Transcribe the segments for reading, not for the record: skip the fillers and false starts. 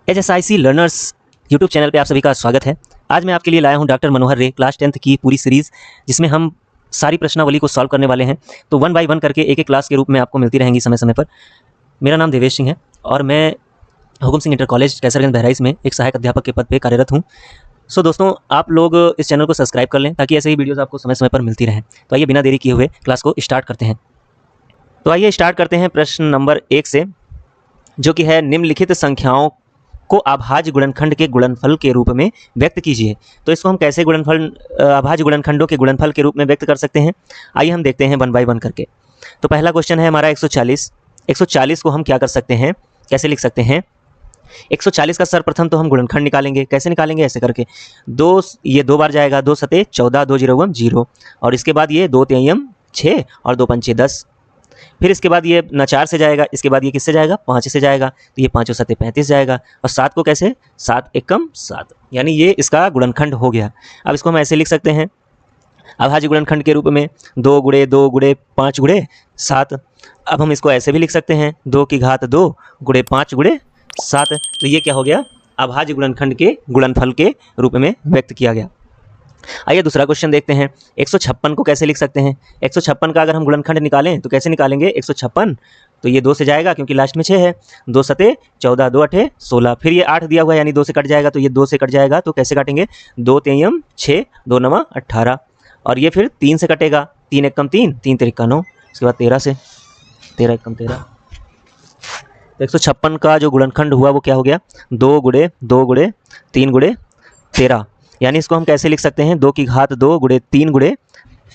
HSIC learners YouTube channel पे आप सभी का स्वागत है। आज मैं आपके लिए लाया हूं डॉक्टर मनोहर रे क्लास 10th की पूरी सीरीज़, जिसमें हम सारी प्रश्नावली को सॉल्व करने वाले हैं। तो 1 बाय 1 करके एक क्लास के रूप में आपको मिलती रहेंगी समय समय पर। मेरा नाम देवेश सिंह है और मैं हुकुम सिंह इंटर कॉलेज कैसरगंज बहराइच में एक सहायक अध्यापक के पद पर कार्यरत हूँ। सो दोस्तों, आप लोग इस चैनल को सब्सक्राइब कर लें ताकि ऐसे ही वीडियोज़ आपको समय समय पर मिलती रहें। तो आइए बिना देरी किए हुए क्लास को स्टार्ट करते हैं। तो आइए स्टार्ट करते हैं प्रश्न नंबर 1 से, जो कि है निम्नलिखित संख्याओं को अभाज्य गुणनखंड के गुणनफल के रूप में व्यक्त कीजिए। तो इसको हम कैसे अभाज्य गुणनखंडों के गुणनफल के रूप में व्यक्त कर सकते हैं, आइए हम देखते हैं 1 बाय 1 करके। तो पहला क्वेश्चन है हमारा 140। 140 को हम क्या कर सकते हैं, कैसे लिख सकते हैं। 140 का सर्वप्रथम तो हम गुणनखंड निकालेंगे। कैसे निकालेंगे, ऐसे करके ये 2 बार जाएगा, 2 सते 14, 2 जीरो 0, और इसके बाद ये 2 तिहाई 6 और 2 पंचे 10। फिर इसके बाद ये न 4 से जाएगा, इसके बाद ये किससे जाएगा, 5 से जाएगा, तो ये 5 सते 35 जाएगा, और 7 को कैसे, 7 एकम 7, यानी ये इसका गुणनखंड हो गया। अब इसको हम ऐसे लिख सकते हैं अभाज्य गुणनखंड के रूप में 2 गुणे 2 गुणे 5 गुणे 7। अब हम इसको ऐसे भी लिख सकते हैं 2 की घात 2 गुणे 5 गुणे 7। तो ये क्या हो गया, अभाज्य गुणनखंड के गुणनफल के रूप में व्यक्त किया गया। आइए दूसरा क्वेश्चन देखते हैं। 156 को कैसे लिख सकते हैं। 156 का अगर हम गुणनखंड निकालें तो कैसे निकालेंगे। 156 तो ये 2 से जाएगा क्योंकि लास्ट में 6 है, 2 सते 14, 2 अठे 16, फिर ये 8 दिया हुआ है यानी 2 से कट जाएगा, तो ये 2 से कट जाएगा, तो कैसे काटेंगे, 2 तिहाई 6, 2 नवा 18, और ये फिर 3 से कटेगा, 3 एकम 3, 3 तिरिका 9, उसके बाद 13 से, 13 एकम 13। तो 156 का जो गुणनखंड हुआ वो क्या हो गया, 2 गुणे 2 गुणे 3 गुणे 13, यानी इसको हम कैसे लिख सकते हैं, 2 की घात 2 गुणे 3 गुणे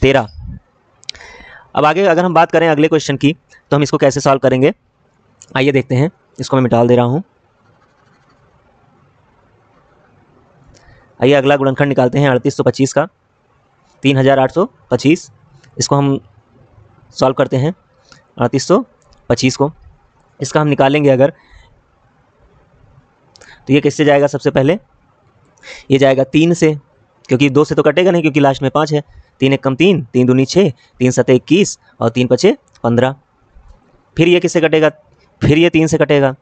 13। अब आगे अगर हम बात करें अगले क्वेश्चन की, तो हम इसको कैसे सॉल्व करेंगे, आइए देखते हैं। इसको मैं मिटा दे रहा हूं। आइए अगला गुणनखंड निकालते हैं 3825 का, 3825। इसको हम सॉल्व करते हैं 3825 को। इसका हम निकालेंगे अगर, तो ये किससे जाएगा, सबसे पहले ये जाएगा 3 से, क्योंकि 2 से तो कटेगा नहीं क्योंकि लास्ट में 5 है। 3 एकम 3, 3 दूनी 6, 3 सते 21, और 3 पचे 15। फिर ये किससे कटेगा, फिर ये 3 से कटेगा,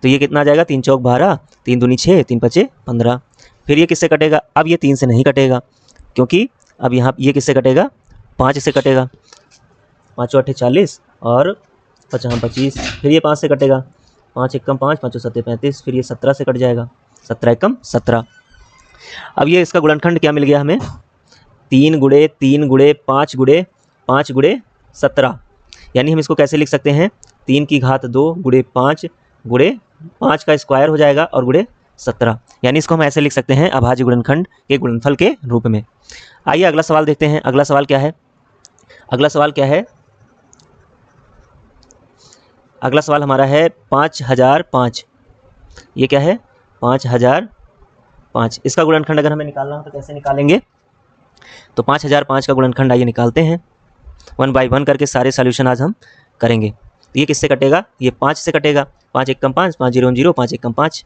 तो ये कितना आ जाएगा, 3 चौक 12, 3 दूनी 6, 3 पचे 15। फिर ये किससे कटेगा, अब ये 3 से नहीं कटेगा क्योंकि अब यहाँ ये किससे कटेगा, 5 से कटेगा, 5 अठे 40 और 5 25। फिर ये 5 से कटेगा, 5 एकम 5, 5 सते 35, फिर ये 17 से कट जाएगा, 17 एकम 17। अब ये इसका गुणनखंड क्या मिल गया हमें, 3 गुणे 3 गुणे 5 गुणे 5 गुणे 17, यानी हम इसको कैसे लिख सकते हैं, 3 की घात 2 गुणे 5 गुणे 5 का स्क्वायर हो जाएगा और गुणे 17, यानी इसको हम ऐसे लिख सकते हैं अभाज्य गुणनखंड के गुणनफल के रूप में। आइए अगला सवाल देखते हैं। अगला सवाल क्या है, अगला सवाल क्या है, अगला सवाल हमारा है 5005। ये क्या है, 5005। इसका गुणनखंड अगर हमें निकालना हो तो कैसे निकालेंगे, तो 5005 का गुणनखंड आइए निकालते हैं। 1 बाय 1 करके सारे सॉल्यूशन आज हम करेंगे। तो ये किससे कटेगा, ये 5 से कटेगा, 5 एकम 5, 5 जीरो 0, 5 एकम 5,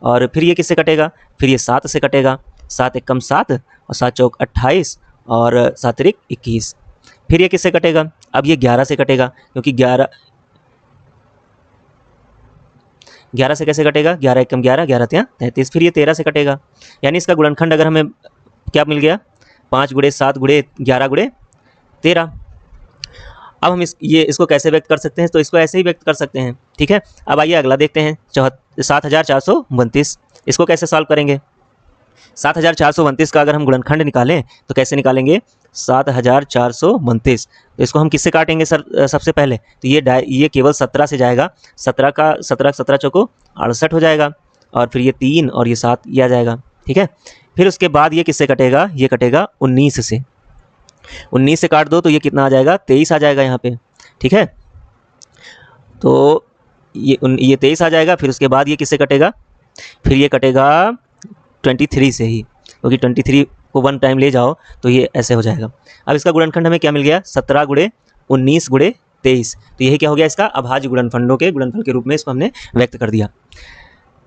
और फिर ये किससे कटेगा, फिर ये 7 से कटेगा, 7 एकम 7, और 7 चौक 28, और 7 तिरिक 21। फिर ये किससे कटेगा, अब ये 11 से कटेगा क्योंकि 11 से कैसे कटेगा, 11 एकम 11, 11 तिया 33। फिर ये 13 से कटेगा, यानी इसका गुणनखंड अगर हमें क्या मिल गया, 5 गुणे 7 गुणे 11 गुणे 13। अब हम इसको कैसे व्यक्त कर सकते हैं, तो इसको ऐसे ही व्यक्त कर सकते हैं, ठीक है। अब आइए अगला देखते हैं 7432। इसको कैसे सॉल्व करेंगे। 7432 का अगर हम गुणनखंड निकालें तो कैसे निकालेंगे, 7432। तो इसको हम किससे काटेंगे सर, सबसे पहले तो ये केवल 17 से जाएगा, 17 का 17 चौको 68 हो जाएगा, और फिर ये 3 और ये 7 ये आ जाएगा, ठीक है। फिर उसके बाद ये किससे कटेगा, ये कटेगा 19 से, 19 से काट दो तो ये कितना आ जाएगा, 23 आ जाएगा यहाँ पे, ठीक है। तो ये 23 आ जाएगा। फिर उसके बाद ये किससे कटेगा, फिर ये कटेगा 23 से ही, क्योंकि 23 को 1 टाइम ले जाओ तो ये ऐसे हो जाएगा। अब इसका गुणनखंड हमें क्या मिल गया, 17 गुणे 19 गुणे 23। तो यही क्या हो गया, इसका अभाज्य गुणनखंडों के गुणनफल के रूप में इसको हमने व्यक्त कर दिया।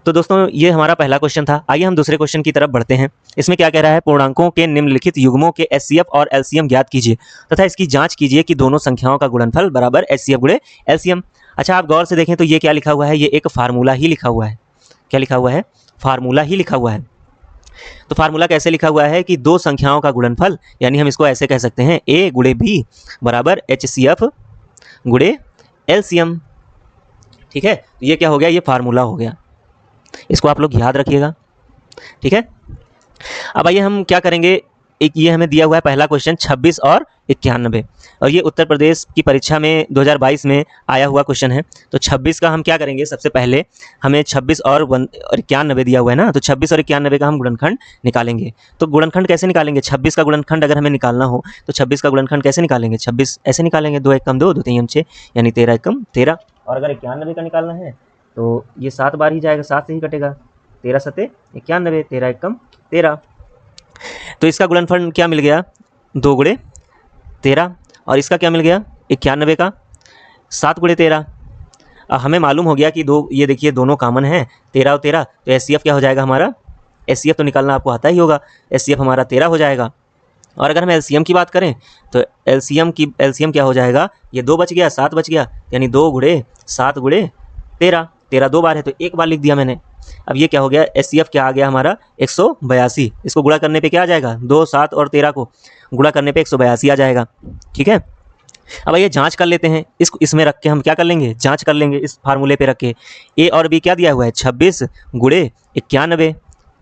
तो दोस्तों ये हमारा पहला क्वेश्चन था। आइए हम दूसरे क्वेश्चन की तरफ बढ़ते हैं। इसमें क्या कह रहा है, पूर्णांकों के निम्नलिखित युग्मों के एचसीएफ और एलसीएम ज्ञात कीजिए तथा इसकी जांच कीजिए कि दोनों संख्याओं का गुणनफल बराबर एचसीएफ गुणे एलसीएम। अच्छा, आप गौर से देखें तो ये क्या लिखा हुआ है, ये एक फार्मूला ही लिखा हुआ है। क्या लिखा हुआ है, फार्मूला ही लिखा हुआ है। तो फार्मूला कैसे लिखा हुआ है कि दो संख्याओं का गुणनफल, यानी हम इसको ऐसे कह सकते हैं a गुणे बी बराबर HCF गुणे LCM। ठीक है, तो ये क्या हो गया, ये फार्मूला हो गया, इसको आप लोग याद रखिएगा। ठीक है, अब आइए हम क्या करेंगे, एक ये हमें दिया हुआ है पहला क्वेश्चन 26 और 91, और ये उत्तर प्रदेश की परीक्षा में 2022 में आया हुआ क्वेश्चन है। तो 26 का हम क्या करेंगे, सबसे पहले हमें 26 और 91 दिया हुआ है ना, तो 26 और 91 का हम गुणनखंड निकालेंगे। तो गुणनखंड कैसे निकालेंगे, 26 का गुणनखंड अगर हमें निकालना हो तो 26 का गुणनखंड कैसे निकालेंगे, 26 ऐसे निकालेंगे, 2 एकम 2, 2 3 6, यानी 13 एकम 13। और अगर 91 का निकालना है तो ये 7 बार ही जाएगा, 7 से ही कटेगा, 13 सते 91, 13 एकम 13। तो इसका गुणनफल क्या मिल गया, 2 गुणे 13, और इसका क्या मिल गया 91 का 7 गुणे 13। अब हमें मालूम हो गया कि दो, ये देखिए दोनों कॉमन हैं 13 और 13, तो HCF क्या हो जाएगा हमारा, HCF तो निकालना आपको आता ही होगा, HCF हमारा 13 हो जाएगा। और अगर हम LCM की बात करें तो LCM क्या हो जाएगा, ये 2 बच गया, 7 बच गया, यानी 2 गुणे 7 गुणे 13, 13 2 बार है तो 1 बार लिख दिया मैंने। अब ये क्या हो गया, HCF क्या आ गया हमारा 182, इसको गुणा करने पे क्या आ जाएगा, 2 7 और 13 को गुणा करने पे 182 आ जाएगा। ठीक है, अब ये जांच कर लेते हैं, इसमें रख के हम क्या कर लेंगे, जांच कर लेंगे इस फार्मूले पे रख के। A और B क्या दिया हुआ है, 26 गुणे 91,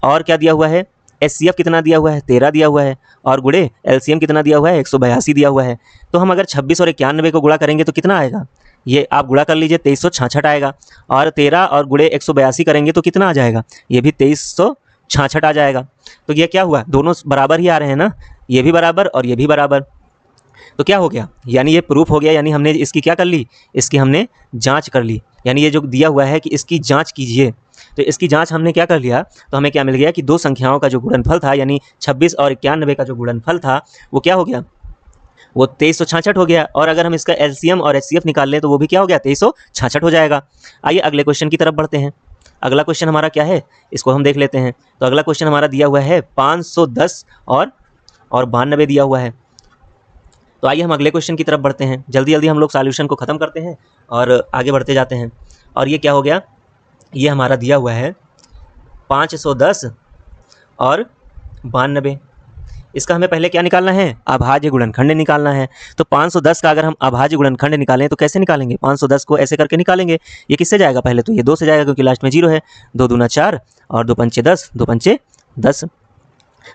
और क्या दिया हुआ है, HCF कितना दिया हुआ है, 13 दिया हुआ है, और गुणे LCM कितना दिया हुआ है, 182 दिया हुआ है। तो हम अगर 26 और 91 को गुणा करेंगे तो कितना आएगा, ये आप गुणा कर लीजिए, 2366 आएगा, और 13 और गुणे 182 करेंगे तो कितना आ जाएगा, ये भी 2366 आ जाएगा। तो ये क्या हुआ, दोनों बराबर ही आ रहे हैं ना, ये भी बराबर और ये भी बराबर, तो क्या हो गया, यानी ये प्रूफ हो गया, यानी हमने इसकी क्या कर ली, इसकी हमने जांच कर ली। यानी ये जो दिया हुआ है कि इसकी जांच कीजिए, तो इसकी जांच हमने क्या कर लिया, तो हमें क्या मिल गया कि दो संख्याओं का जो गुणनफल था, यानी 26 और 91 का जो गुणनफल था वो क्या हो गया, वो 2366 हो गया। और अगर हम इसका LCM और HCF निकाल लें तो वो भी क्या हो गया, 2366 हो जाएगा। आइए अगले क्वेश्चन की तरफ बढ़ते हैं। अगला क्वेश्चन हमारा क्या है, इसको हम देख लेते हैं। तो अगला क्वेश्चन हमारा दिया हुआ है 510 और 92 दिया हुआ है। तो आइए हम अगले क्वेश्चन की तरफ बढ़ते हैं, जल्दी जल्दी हम लोग सॉल्यूशन को ख़त्म करते हैं और आगे बढ़ते जाते हैं। और ये क्या हो गया, ये हमारा दिया हुआ है 510 और 92, इसका हमें पहले क्या निकालना है, अभाज्य गुणनखंड निकालना है। तो 510 का अगर हम अभाज्य गुणनखंड निकालें तो कैसे निकालेंगे, 510 को ऐसे करके निकालेंगे, ये किससे जाएगा, पहले तो ये 2 से जाएगा क्योंकि लास्ट में 0 है, 2 दूना 4 और 2 पंचे 10, 2 पंचे 10।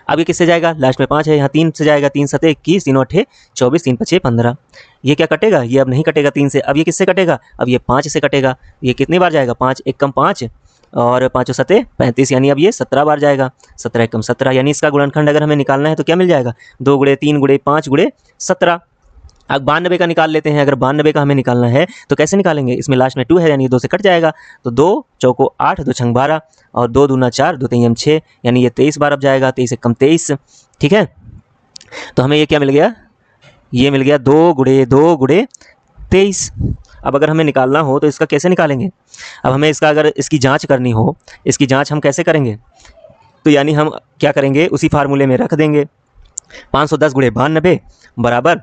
अब ये किससे जाएगा, लास्ट में 5 है, यहाँ 3 से जाएगा, 3 सते 21, 3 8 24, 3 पचे 15। ये क्या कटेगा, ये अब नहीं कटेगा 3 से, अब ये किससे कटेगा, अब ये 5 से कटेगा। ये कितनी बार जाएगा, 5 1 कम 5 और 5 सते 35, यानी अब ये 17 बार जाएगा, 17 एकम 17, यानी इसका गुणनखंड अगर हमें निकालना है तो क्या मिल जाएगा, 2 गुणे 3 गुणे 5 गुणे 17। अब 92 का निकाल लेते हैं। अगर 92 का हमें निकालना है तो कैसे निकालेंगे, इसमें लास्ट में 2 है यानी 2 से कट जाएगा, तो 2 चौको 8, 2 छंग 12 और 2 दूना 4, 2 तीन 6, यानी ये 23 बार अब जाएगा, 23 एकम 23। ठीक है, तो हमें ये क्या मिल गया, ये मिल गया 2 गुणे 23। अब अगर हमें निकालना हो तो इसका कैसे निकालेंगे, अब हमें इसका अगर इसकी जांच करनी हो, इसकी जांच हम कैसे करेंगे, तो यानी हम क्या करेंगे, उसी फार्मूले में रख देंगे, 510 गुणे 92 बराबर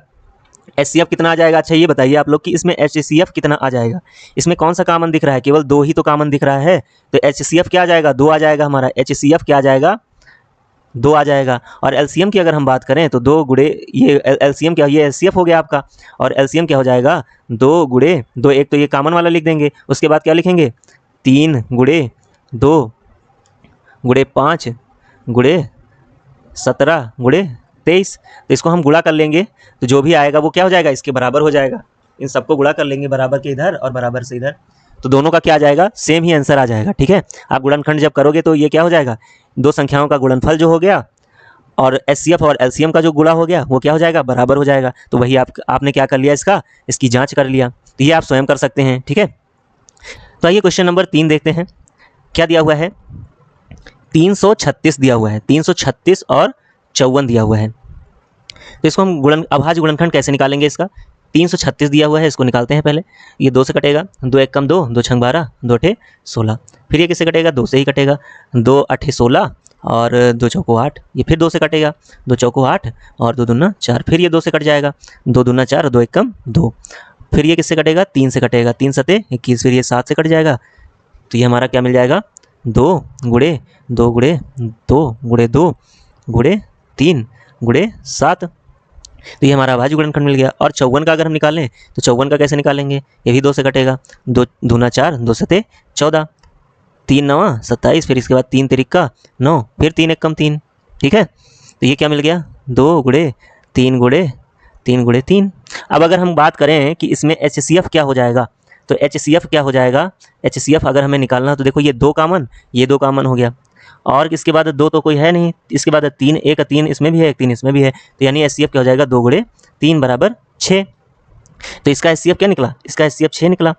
HCF कितना आ जाएगा। अच्छा ये बताइए आप लोग कि इसमें HCF कितना आ जाएगा, इसमें कौन सा कॉमन दिख रहा है, केवल 2 ही तो कॉमन दिख रहा है, तो HCF क्या आ जाएगा, 2 आ जाएगा हमारा, HCF क्या आ जाएगा, 2 आ जाएगा। और LCM की अगर हम बात करें तो 2 गुणे ये LCM क्या, ये HCF हो गया आपका, और LCM क्या हो जाएगा, 2 गुणे 2, एक तो ये कॉमन वाला लिख देंगे, उसके बाद क्या लिखेंगे, 3 गुणे 2 गुणे 5 गुणे 17 गुणे 23। तो इसको हम गुणा कर लेंगे तो जो भी आएगा वो क्या हो जाएगा, इसके बराबर हो जाएगा। इन सबको गुणा कर लेंगे, बराबर के इधर और बराबर से इधर, तो दोनों का क्या आ जाएगा, सेम ही आंसर आ जाएगा। ठीक है, आप गुणनखंड जब करोगे तो ये क्या हो जाएगा, दो संख्याओं का गुणनफल जो हो गया और HCF और LCM का जो गुणा हो गया वो क्या हो जाएगा, बराबर हो जाएगा। तो वही आपने क्या कर लिया, इसकी जाँच कर लिया। तो ये आप स्वयं कर सकते हैं। ठीक है, तो आइए क्वेश्चन नंबर 3 देखते हैं, क्या दिया हुआ है, 336 दिया हुआ है, 336 और 54 दिया हुआ है। तो इसको हम अभाज्य गुणनखंड कैसे निकालेंगे, इसका 336 दिया हुआ है, इसको निकालते हैं पहले। ये 2 से कटेगा, 2 एक कम 2, 2 छंग 12, 2 अठे 16। फिर ये किससे कटेगा, 2 से ही कटेगा, 2 अठे 16 और 2 चौको 8। ये फिर 2 से कटेगा, 2 चौको 8 और 2 दूना 4। फिर ये 2 से कट जाएगा, 2 दूना 4, 2 एक कम 2। फिर ये किससे कटेगा, 3 से कटेगा, 3 सते 21। फिर ये 7 से कट जाएगा, तो ये हमारा क्या मिल जाएगा, 2 गुणे 2 गुणे 2 गुणे 2 गुणे 3 गुणे 7। तो ये हमारा अभाज्य गुणनखंड मिल गया। और 54 का अगर हम निकालें तो 54 का कैसे निकालेंगे, ये भी 2 से कटेगा, 2 दूना 4, 2 सते 14, 3 नवा 27, फिर इसके बाद 3 तिरिका 9, फिर 3 एक कम 3। ठीक है, तो ये क्या मिल गया, 2 गुणे 3 गुणे 3 गुणे 3। अब अगर हम बात करें कि इसमें HCF क्या हो जाएगा, तो HCF क्या हो जाएगा, HCF अगर हमें निकालना हो तो देखो ये 2 कामन, ये 2 कामन हो गया, और इसके बाद 2 तो कोई है नहीं, इसके बाद 3, एक 3 इसमें भी है, एक 3 इसमें भी है, तो यानी HCF क्या हो जाएगा, 2 गुणे 3 बराबर 6। तो इसका HCF क्या निकला, इसका HCF 6 निकला।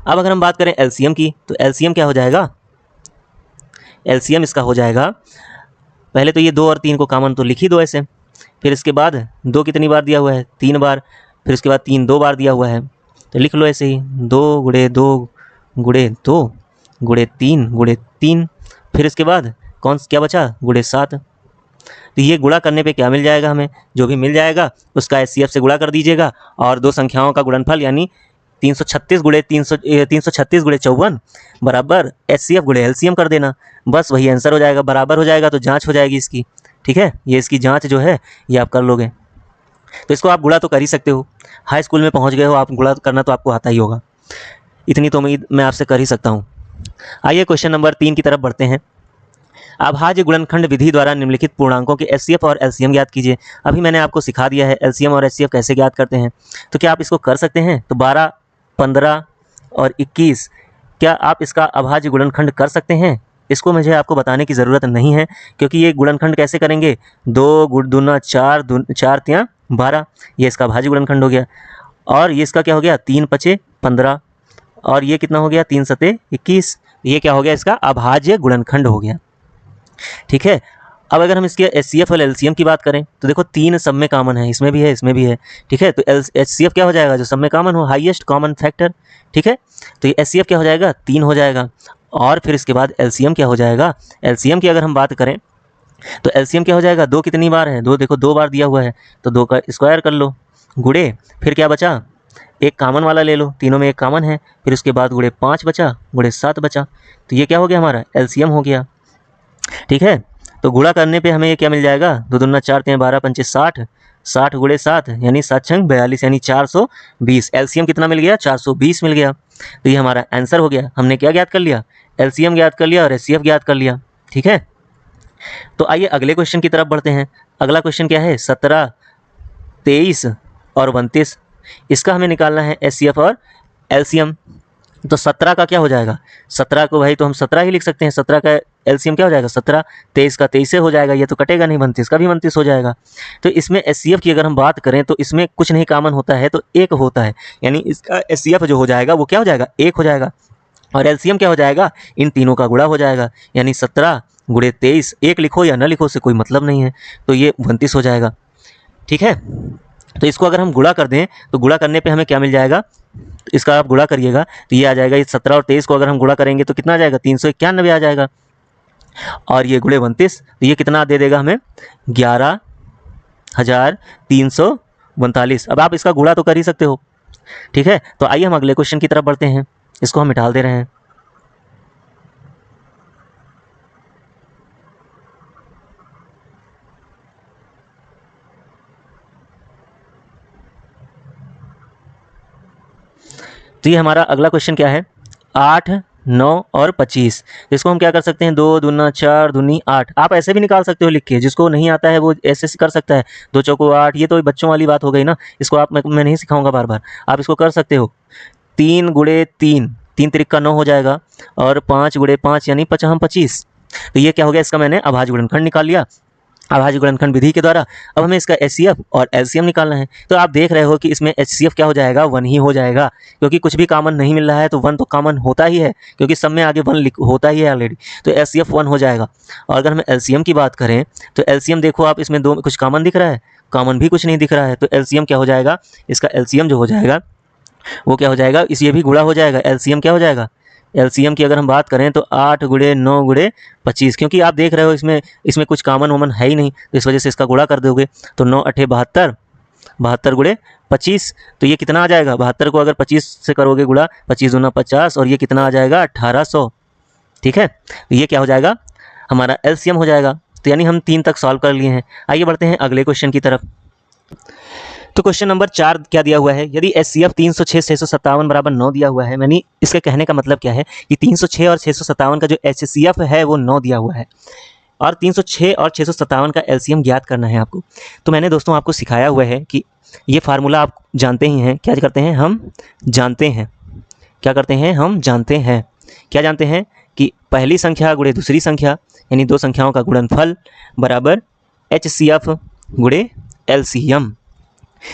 अब अगर हम बात करें LCM की, तो LCM क्या हो जाएगा, LCM इसका हो जाएगा, पहले तो ये 2 और 3 को कॉमन तो लिख ही दो ऐसे, फिर इसके बाद 2 कितनी बार दिया हुआ है, 3 बार, फिर उसके बाद 3 2 बार दिया हुआ है, तो लिख लो ऐसे ही, 2 गुणे 2 गुणे 2 गुणे 3 गुणे 3, फिर इसके बाद कौन क्या बचा, गुणे 7। तो ये गुणा करने पे क्या मिल जाएगा, हमें जो भी मिल जाएगा उसका HCF से गुणा कर दीजिएगा, और दो संख्याओं का गुणनफल यानी 336 गुणे 336 गुणे 54 बराबर HCF गुणे LCM कर देना, बस वही आंसर हो जाएगा। बराबर हो जाएगा तो जांच हो जाएगी इसकी। ठीक है, ये इसकी जांच जो है ये आप कर लोगे, तो इसको आप गुणा तो कर ही सकते हो, हाई स्कूल में पहुंच गए हो आप, गुणा करना तो आपको आता ही होगा, इतनी तो उम्मीद मैं आपसे कर ही सकता हूँ। आइए क्वेश्चन नंबर 3 की तरफ बढ़ते हैं। अभाज्य गुणनखंड विधि द्वारा निम्नलिखित पूर्णांकों के HCF और LCM ज्ञात कीजिए। अभी मैंने आपको सिखा दिया है LCM और HCF कैसे ज्ञात करते हैं, तो क्या आप इसको कर सकते हैं, तो 12, 15 और 21, क्या आप इसका अभाज्य गुणनखंड कर सकते हैं, इसको मुझे आपको बताने की ज़रूरत नहीं है, क्योंकि ये गुणनखंड कैसे करेंगे, 2 गुण दूना 4, 4 तियाँ 12, ये इसका अभाज्य गुणनखंड हो गया। और ये इसका क्या हो गया, 3 पचे 15, और ये कितना हो गया, 3 सते 21, ये क्या हो गया, इसका अभाज्य गुणनखंड हो गया। ठीक है, अब अगर हम इसके HCF और LCM की बात करें तो देखो 3 सब में कॉमन है, इसमें भी है इसमें भी है। ठीक है, तो HCF क्या हो जाएगा, जो सब में कॉमन हो, हाईएस्ट कॉमन फैक्टर। ठीक है, तो ये HCF क्या हो जाएगा, 3 हो जाएगा। और फिर इसके बाद LCM क्या हो जाएगा, LCM की अगर हम बात करें तो LCM क्या हो जाएगा, 2 कितनी बार है, 2 देखो 2 बार दिया हुआ है, तो 2 का स्क्वायर कर लो, गुणे फिर क्या बचा, एक कॉमन वाला ले लो, तीनों में एक कॉमन है, फिर उसके बाद गुणे 5 बचा, गुणे 7 बचा, तो ये क्या हो गया, हमारा LCM हो गया। ठीक है, तो गुणा करने पे हमें ये क्या मिल जाएगा, 2 दूना 4 3 12 पंचे 60, 60 गुणे 7 यानी 7 छंग 42 यानी 420। LCM कितना मिल गया, 420 मिल गया। तो ये हमारा आंसर हो गया। हमने क्या ज्ञात कर लिया, LCM ज्ञात कर लिया और HCF ज्ञात कर लिया। ठीक है, तो आइए अगले क्वेश्चन की तरफ बढ़ते हैं। अगला क्वेश्चन क्या है, 17, 23 और 29, इसका हमें निकालना है HCF और LCM। तो 17 का क्या हो जाएगा, 17 को भाई तो हम 17 ही लिख सकते हैं, 17 का LCM क्या हो जाएगा 17, 23 का 23 से हो जाएगा, ये तो कटेगा नहीं, 32 का भी 32 हो जाएगा। तो इसमें HCF की अगर हम बात करें तो इसमें कुछ नहीं कॉमन होता है, तो एक होता है, यानी इसका HCF जो हो जाएगा वो क्या हो जाएगा, 1 हो जाएगा। और LCM क्या हो जाएगा, इन तीनों का गुणा हो जाएगा, यानी 17 गुणे 23, 1 लिखो या न लिखो से कोई मतलब नहीं है, तो ये 32 हो जाएगा। ठीक है, तो इसको अगर हम गुणा कर दें तो गुणा करने पे हमें क्या मिल जाएगा, इसका आप गुणा करिएगा तो ये आ जाएगा, ये 17 और 23 को अगर हम गुणा करेंगे तो कितना आ जाएगा, 391 आ जाएगा, और ये गुणे 32 तो ये कितना दे देगा हमें, 11,342। अब आप इसका गुणा तो कर ही सकते हो। ठीक है, तो आइए हम अगले क्वेश्चन की तरफ बढ़ते हैं, इसको हम मिटा दे रहे हैं। तो ये हमारा अगला क्वेश्चन क्या है, 8, 9 और 25, इसको हम क्या कर सकते हैं, 2 दूना 4 दूनी 8, आप ऐसे भी निकाल सकते हो लिख के, जिसको नहीं आता है वो ऐसे कर सकता है, 2 चौको 8, ये तो बच्चों वाली बात हो गई ना, इसको आप मैं नहीं सिखाऊंगा बार बार, आप इसको कर सकते हो। 3 गुणे 3, 3 तिरिका 9 हो जाएगा, और 5 गुणे 5 यानी 25। तो ये क्या हो गया, इसका मैंने अभाज्य गुणनखंड निकाल लिया अभाज्य गुणनखंड विधि के द्वारा। अब हमें इसका HCF और LCM निकालना है, तो आप देख रहे हो कि इसमें HCF क्या हो जाएगा, 1 ही हो जाएगा, क्योंकि कुछ भी कॉमन नहीं मिल रहा है, तो 1 तो कॉमन होता ही है, क्योंकि सब में आगे 1 होता ही है ऑलरेडी, तो HCF 1 हो जाएगा। और अगर हम LCM की बात करें तो LCM देखो आप, इसमें 2 कुछ कॉमन दिख रहा है, कॉमन भी कुछ नहीं दिख रहा है, तो LCM क्या हो जाएगा, इसका LCM जो हो जाएगा वो क्या हो जाएगा, इस ये भी गुणा हो जाएगा, LCM क्या हो जाएगा, LCM की अगर हम बात करें तो 8 गुणे 9 गुणे 25, क्योंकि आप देख रहे हो इसमें कुछ कॉमन वॉमन है ही नहीं, तो इस वजह से इसका गुणा कर दोगे, तो 9 8 72, 72 गुणे 25, तो ये कितना आ जाएगा, 72 को अगर 25 से करोगे गुणा, 25 दूना 50, और ये कितना आ जाएगा 1800। ठीक है, तो ये क्या हो जाएगा, हमारा एलसीएम हो जाएगा। तो यानी हम 3 तक सॉल्व कर लिए हैं। आइए बढ़ते हैं अगले क्वेश्चन की तरफ। तो क्वेश्चन नंबर 4 क्या दिया हुआ है, यदि HCF 306 657 बराबर 9 दिया हुआ है, यानी इसके कहने का मतलब क्या है कि 306 और 657 का जो HCF है वो 9 दिया हुआ है और 306 और 657 का एलसीएम ज्ञात करना है आपको। तो मैंने दोस्तों आपको सिखाया हुआ है कि ये फार्मूला आप जानते ही हैं। क्या करते हैं हम जानते हैं, क्या करते हैं हम जानते हैं, क्या जानते हैं कि पहली संख्या गुणे दूसरी संख्या यानी दो संख्याओं का गुणनफल बराबर HCF गुणे LCM।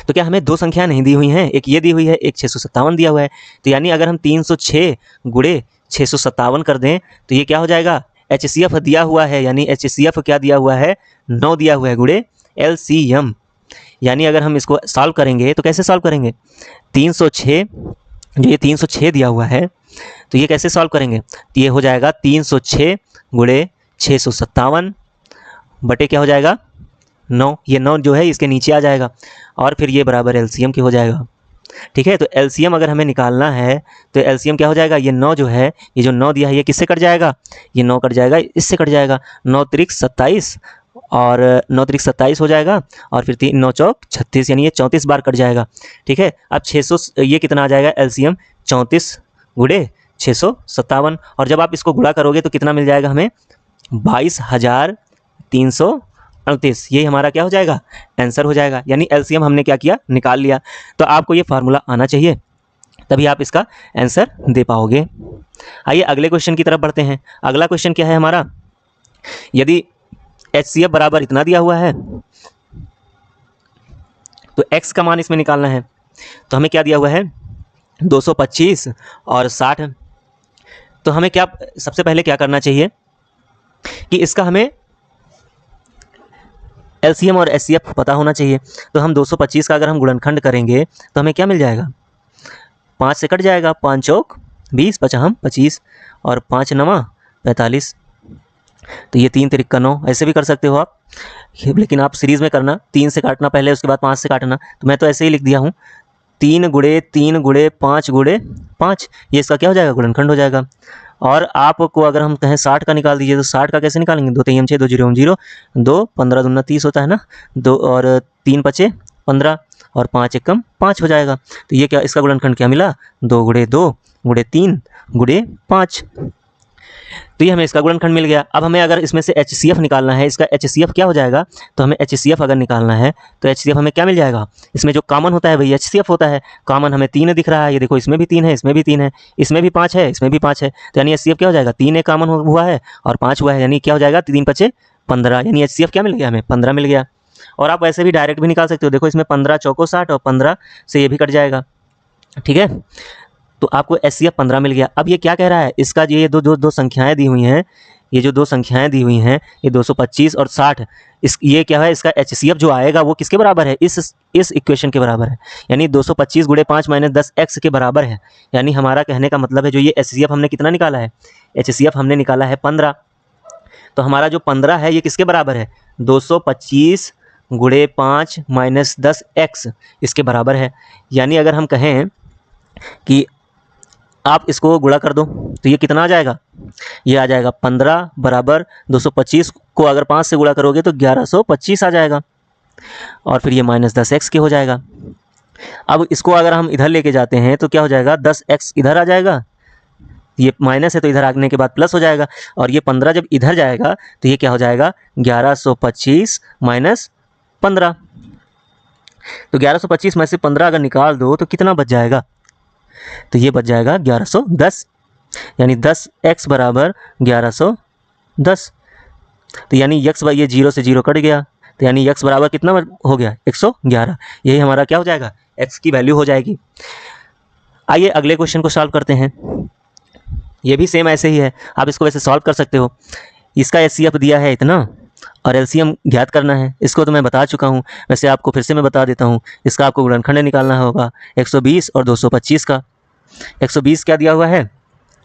तो क्या हमें दो संख्या नहीं दी हुई हैं, एक ये दी हुई है, एक 657 दिया हुआ है। तो यानी अगर हम 306 गुणे 657 कर दें तो ये क्या हो जाएगा, HCF दिया हुआ है, यानी HCF क्या दिया हुआ है, 9 दिया हुआ है गुणे LCM। यानी अगर हम इसको सॉल्व करेंगे तो कैसे सॉल्व करेंगे, 306 जो ये 306 दिया हुआ है तो ये कैसे सॉल्व करेंगे, तो ये हो जाएगा 306 गुणे 657 बटे क्या हो जाएगा 9, ये 9 जो है इसके नीचे आ जाएगा और फिर ये बराबर एलसीएम की हो जाएगा। ठीक है, तो एलसीएम अगर हमें निकालना है तो एलसीएम क्या हो जाएगा, ये 9 जो है, ये जो 9 दिया है ये किससे कट जाएगा, ये 9 कट जाएगा, इससे कट जाएगा, 9 त्रिक 27 और 9 त्रिक 27 हो जाएगा और फिर 3 9 चौक 36 यानी ये 34 बार कट जाएगा। ठीक है, अब 600 ये कितना आ जाएगा एलसीएम 34 गुणे 657 और जब आप इसको गुणा करोगे तो कितना मिल जाएगा हमें 22,338। ये हमारा क्या हो जाएगा, आंसर हो जाएगा। यानी एलसीएम हमने क्या किया, निकाल लिया। तो आपको ये फार्मूला आना चाहिए तभी आप इसका आंसर दे पाओगे। आइए अगले क्वेश्चन की तरफ बढ़ते हैं। अगला क्वेश्चन क्या है हमारा, यदि HCF बराबर इतना दिया हुआ है तो x का मान इसमें निकालना है। तो हमें क्या दिया हुआ है 225 और 60। तो हमें क्या सबसे पहले क्या करना चाहिए कि इसका हमें LCM और HCF पता होना चाहिए। तो हम 225 का अगर हम गुणनखंड करेंगे तो हमें क्या मिल जाएगा, 5 से कट जाएगा, 5 चौक 20 पचाम 25 और 5 नवा 45। तो ये 3 तिरिक का 9, ऐसे भी कर सकते हो आप, लेकिन आप सीरीज़ में करना, 3 से काटना पहले उसके बाद 5 से काटना। तो मैं तो ऐसे ही लिख दिया हूँ 3 गुणे 3 गुणे 5 गुणे 5, ये इसका क्या हो जाएगा गुणनखंड हो जाएगा। और आपको अगर हम कहें 60 का निकाल दीजिए तो 60 का कैसे निकालेंगे, 2 3 6 2 0 0 2 15 दूना 30 होता है ना, 2 और 3 5 15 और 5 1 5 हो जाएगा। तो ये क्या इसका गुणनखंड क्या मिला, 2 गुणे 2 गुणे 3 गुणे 5। तो ये हमें इसका गुणनखंड मिल गया। अब हमें अगर इसमें से HCF निकालना है, इसका HCF क्या हो जाएगा, तो हमें HCF अगर निकालना है तो HCF हमें क्या मिल जाएगा, इसमें जो कॉमन होता है वही HCF होता है। कॉमन हमें 3 दिख रहा है, ये देखो इसमें भी 3 है, इसमें भी 3 है, इसमें भी 5 है, इसमें भी 5 है। तो यानी HCF क्या हो जाएगा, 3 एक कॉमन हुआ है और 5 हुआ है, यानी क्या हो जाएगा 3 5 15, यानी HCF क्या मिल गया हमें 15 मिल गया। और आप वैसे भी डायरेक्ट भी निकाल सकते हो, देखो इसमें 15 चौको 60 और 15 से ये भी कट जाएगा। ठीक है, तो आपको HCF 15 मिल गया। अब ये क्या कह रहा है, इसका ये दो संख्याएं दी हुई हैं, ये जो 2 संख्याएं दी हुई हैं, ये 225 और 60, ये क्या है, इसका HCF जो आएगा वो किसके बराबर है, इस इक्वेशन के बराबर है। यानी 225 गुणे 5 माइनस 10x के बराबर है। यानी हमारा कहने का मतलब है जो ये HCF हमने कितना निकाला है, HCF हमने निकाला है 15। तो हमारा जो 15 है ये किसके बराबर है, 225 गुणे 5 माइनस 10x इसके बराबर है। यानी अगर हम कहें कि आप इसको गुणा कर दो तो ये कितना आ जाएगा, ये आ जाएगा 15 बराबर 225 को अगर 5 से गुणा करोगे तो 1125 आ जाएगा और फिर ये माइनस 10x के हो जाएगा। अब इसको अगर हम इधर लेके जाते हैं तो क्या हो जाएगा, 10x इधर आ जाएगा, ये माइनस है तो इधर आने के बाद प्लस हो जाएगा और ये 15 जब इधर जाएगा तो ये क्या हो जाएगा 1125 माइनस 15। तो 1125 में से 15 अगर निकाल दो तो कितना बच जाएगा, तो ये बच जाएगा 1110, यानी 10x बराबर 1110। तो यानी x ये 0 से 0 कट गया, तो यानी x बराबर कितना हो गया 111। यही हमारा क्या हो जाएगा, x की वैल्यू हो जाएगी। आइए अगले क्वेश्चन को सॉल्व करते हैं। ये भी सेम ऐसे ही है, आप इसको वैसे सॉल्व कर सकते हो। इसका HCF दिया है इतना और LCM ज्ञात करना है, इसको तो मैं बता चुका हूँ, वैसे आपको फिर से मैं बता देता हूँ। इसका आपको गुणनखंड निकालना होगा 120 और 225 का। 120 क्या दिया हुआ है,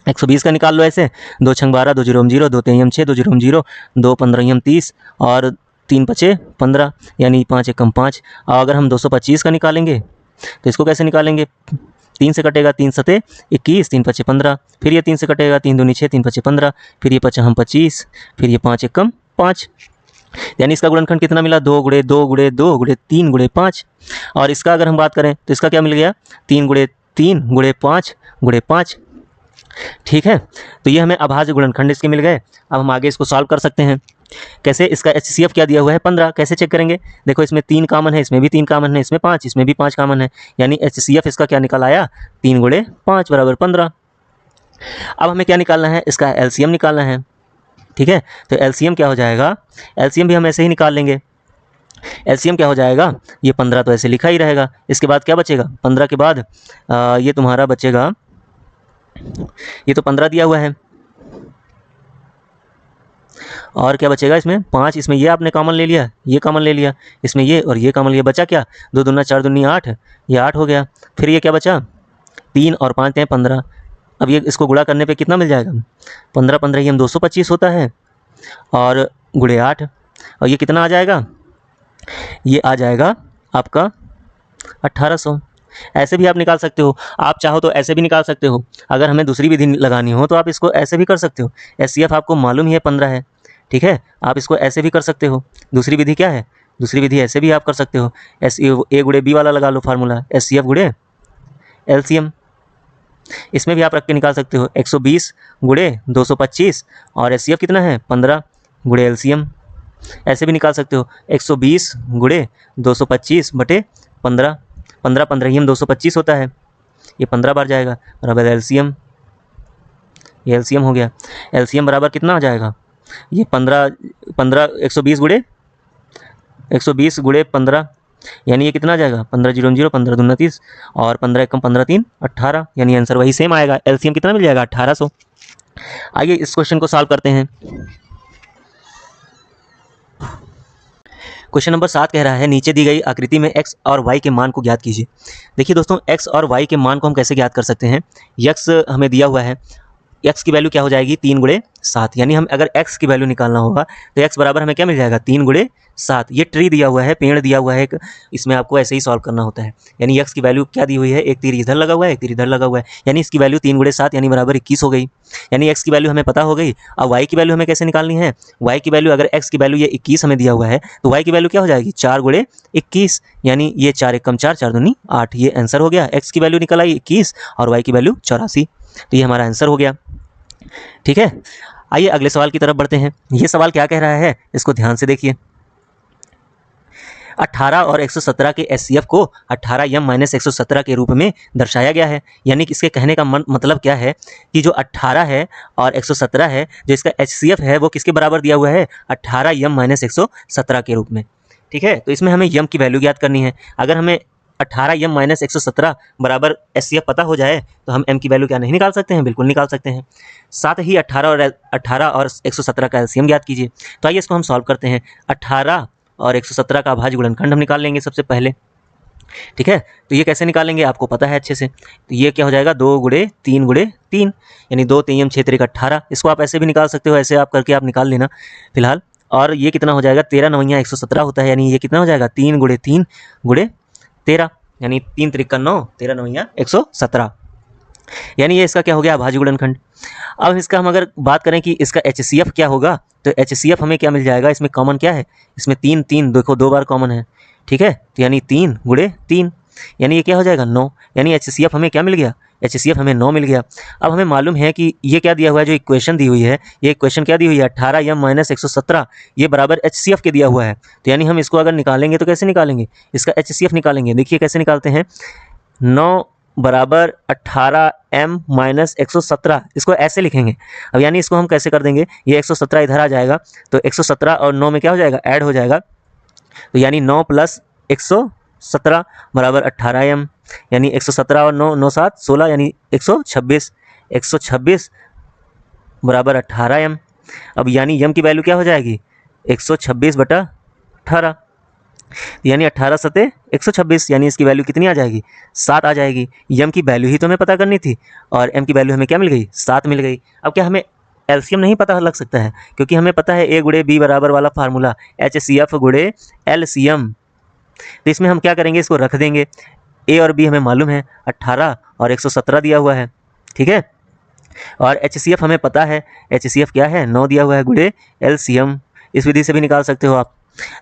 120 का निकाल लो ऐसे, 2 छंग 12 2 0 0 2 3 6 2 0 0 2 15 30 और 3 5 15 यानी 5 1 5। और अगर हम 225 का निकालेंगे तो इसको कैसे निकालेंगे, 3 से कटेगा 3 सते 21, 3 पचे 15, फिर ये 3 से कटेगा 3 दूनी 6, 3 पचे 15, फिर ये 5 हम 25, फिर ये 5 एकम 5, यानी इसका गुणनखंड कितना मिला 2 गुणे 2 गुणे 2 गुणे 3 गुणे 5। और इसका अगर हम बात करें तो इसका क्या मिल गया 3 गुणे 3 गुणे 5 गुणे 5। ठीक है, तो ये हमें अभाज्य गुणनखंड इसके मिल गए। अब हम आगे इसको सॉल्व कर सकते हैं। कैसे, इसका HCF क्या दिया हुआ है 15, कैसे चेक करेंगे, देखो इसमें 3 कॉमन है, इसमें भी 3 कॉमन है, इसमें 5, इसमें भी 5 कॉमन है, यानी HCF इसका क्या निकल आया 3 गुणे 5 बराबर 15। अब हमें क्या निकालना है, इसका LCM निकालना है। ठीक है, तो LCM क्या हो जाएगा, LCM भी हम ऐसे ही निकाल लेंगे। LCM क्या हो जाएगा, ये 15 तो ऐसे लिखा ही रहेगा, इसके बाद क्या बचेगा 15 के बाद ये तुम्हारा बचेगा, ये तो 15 दिया हुआ है, और क्या बचेगा इसमें 5, इसमें ये आपने कॉमन ले लिया, ये कॉमन ले लिया, इसमें ये और ये कॉमन लिया, बचा क्या 2 दूना 4 दूनी 8, ये 8 हो गया। फिर ये क्या बचा 3 और 5 हैं 15। अब ये इसको गुणा करने पे कितना मिल जाएगा 15 15 ये हम 225 होता है, और गुणे 8, और ये कितना आ जाएगा, ये आ जाएगा आपका 1800। ऐसे भी आप निकाल सकते हो, आप चाहो तो ऐसे भी निकाल सकते हो। अगर हमें दूसरी विधि लगानी हो तो आप इसको ऐसे भी कर सकते हो। HCF आपको मालूम ही है 15 है, ठीक है, आप इसको ऐसे भी कर सकते हो। दूसरी विधि क्या है, दूसरी विधि ऐसे भी आप कर सकते हो, A गुणे B वाला लगा लो फार्मूला, HCF गुणे LCM, इसमें भी आप रख के निकाल सकते हो। 120 गुणे 225 और HCF कितना है 15 गुणे LCM, ऐसे भी निकाल सकते हो। 120 गुणे 225 बटे 15, 15 15 ही हम 225 होता है, ये 15 बार जाएगा, बराबर LCM, ये LCM हो गया। LCM बराबर कितना आ जाएगा, ये 15 15 120 गुणे 15, यानी ये कितना आ जाएगा 15 0 0 15 दूना 30 और 15 एकम 15 3 18, यानी आंसर वही सेम आएगा। LCM कितना मिल जाएगा 1800। आइए इस क्वेश्चन को सॉल्व करते हैं। क्वेश्चन नंबर 7 कह रहा है नीचे दी गई आकृति में x और y के मान को ज्ञात कीजिए। देखिए दोस्तों, x और y के मान को हम कैसे ज्ञात कर सकते हैं, x हमें दिया हुआ है, x की वैल्यू क्या हो जाएगी 3 गुणे 7, यानी हम अगर x की वैल्यू निकालना होगा तो x बराबर हमें क्या मिल जाएगा 3 गुणे 7। ये ट्री दिया हुआ है, पेड़ दिया हुआ है एक, इसमें आपको ऐसे ही सॉल्व करना होता है। यानी x की वैल्यू क्या दी हुई है, एक तीर इधर लगा हुआ है, एक तीर इधर लगा हुआ है, यानी इसकी वैल्यू 3 गुणे 7 यानी बराबर 21 हो गई। यानी x की वैल्यू हमें पता हो गई। अब y की वैल्यू हमें कैसे निकालनी है, y की वैल्यू अगर x की वैल्यू ये 21 हमें दिया हुआ है तो y की वैल्यू क्या हो जाएगी 4 गुणे 21, यानी ये 4 एकम 4 4 दूनी 8, ये आंसर हो गया। x की वैल्यू निकल आई 21 और y की वैल्यू 84, तो ये हमारा आंसर हो गया। ठीक है, आइए अगले सवाल की तरफ बढ़ते हैं। ये सवाल क्या कह रहा है, इसको ध्यान से देखिए। 18 और 117 के HCF को 18m - 117 के रूप में दर्शाया गया है। यानी कि इसके कहने का मतलब क्या है कि जो 18 है और 117 है, जो इसका HCF है वो किसके बराबर दिया हुआ है 18m - 117 के रूप में। ठीक है, तो इसमें हमें m की वैल्यू ज्ञात करनी है। अगर हमें 18m - 117 बराबर HCF पता हो जाए तो हम m की वैल्यू क्या नहीं निकाल सकते हैं, बिल्कुल निकाल सकते हैं। साथ ही 18 और 117 का LCM ज्ञात कीजिए। तो आइए इसको हम सॉल्व करते हैं। 18 और 117 का अभाज्य गुणनखंड हम निकाल लेंगे सबसे पहले। ठीक है, तो ये कैसे निकालेंगे आपको पता है अच्छे से। तो ये क्या हो जाएगा 2 गुणे 3 गुणे 3, यानी 2 3 6 3 18। इसको आप ऐसे भी निकाल सकते हो, ऐसे आप करके आप निकाल लेना फिलहाल। और ये कितना हो जाएगा 13 9 117 होता है, यानी ये कितना हो जाएगा 3 गुणे 3 गुणे 13, यानी 3 3 9 13 9 117, यानी ये इसका क्या हो गया अभाज्य गुणनखंड। अब इसका हम अगर बात करें कि इसका HCF क्या होगा, तो HCF हमें क्या मिल जाएगा, इसमें कॉमन क्या है, इसमें 3 3 देखो 2 बार कॉमन है। ठीक है, तो यानी 3 गुणे 3, यानी ये क्या हो जाएगा 9, यानी HCF हमें क्या मिल गया, HCF हमें 9 मिल गया। अब हमें मालूम है कि ये क्या दिया हुआ है, जो इक्वेशन दी हुई है, ये इक्वेशन क्या दी हुई है 18m - 117, ये बराबर HCF के दिया हुआ है। तो यानी हम इसको अगर निकालेंगे तो कैसे निकालेंगे, इसका HCF निकालेंगे। देखिए कैसे निकालते हैं, 9 बराबर 18m - 117, इसको ऐसे लिखेंगे। अब यानी इसको हम कैसे कर देंगे, ये 117 इधर आ जाएगा, तो 117 और 9 में क्या हो जाएगा, ऐड हो जाएगा, तो यानी 9 + 117 बराबर 18m, यानी 117 और 9 9 7 16, यानी 126, 126 बराबर 18m। अब यानी m की वैल्यू क्या हो जाएगी 126 बटा 18, यानी 18 सते 126, यानी इसकी वैल्यू कितनी आ जाएगी 7 आ जाएगी। m की वैल्यू ही तो हमें पता करनी थी और m की वैल्यू हमें क्या मिल गई 7 मिल गई। अब क्या हमें LCM नहीं पता लग सकता है, क्योंकि हमें पता है A गुणे B बराबर वाला फार्मूला HCF गुणे LCM। तो इसमें हम क्या करेंगे, इसको रख देंगे, ए और बी हमें मालूम है, 18 और 117 दिया हुआ है, ठीक है। और HCF हमें पता है, HCF क्या है, 9 दिया हुआ है, गुणे LCM, इस विधि से भी निकाल सकते हो आप।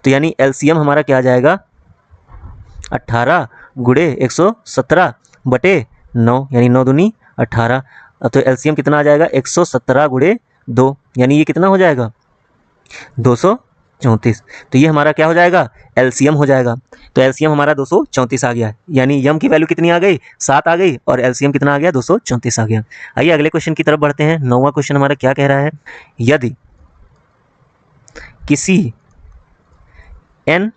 तो यानी LCM हमारा क्या आ जाएगा, 18 गुणे 117 बटे 9, यानी 9 दूनी 18। तो LCM कितना आ जाएगा, 117 गुणे 2, यानी ये कितना हो जाएगा, 234। तो ये हमारा क्या हो जाएगा, LCM हो जाएगा। तो LCM हमारा 234 आ गया है, यानी यम की वैल्यू कितनी आ गई, 7 आ गई, और LCM कितना आ गया, 234 आ गया। आइए अगले क्वेश्चन की तरफ बढ़ते हैं। 9वां क्वेश्चन हमारा क्या कह रहा है, यदि किसी n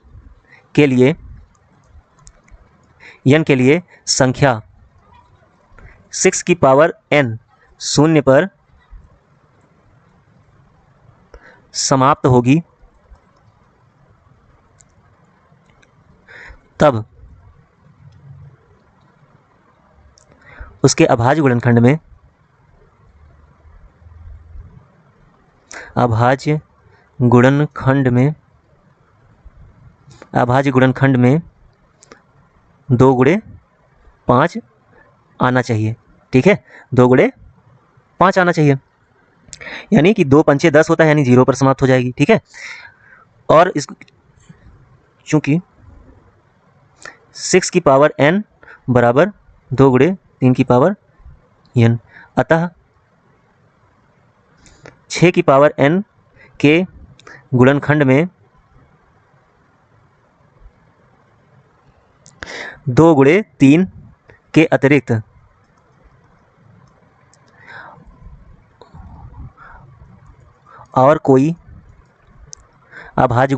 के लिए संख्या 6 की पावर n शून्य पर समाप्त होगी, तब उसके अभाज्य गुणनखंड में 2 गुणे 5 आना चाहिए, ठीक है, 2 गुणे 5 आना चाहिए, यानी कि 2 पंचे 10 होता है, यानी 0 पर समाप्त हो जाएगी, ठीक है। और इस चूंकि 6 की पावर n बराबर 2 गुणे 3 की पावर n, अतः 6 की पावर n के गुणनखंड में 2 गुणे 3 के अतिरिक्त और कोई अभाज्य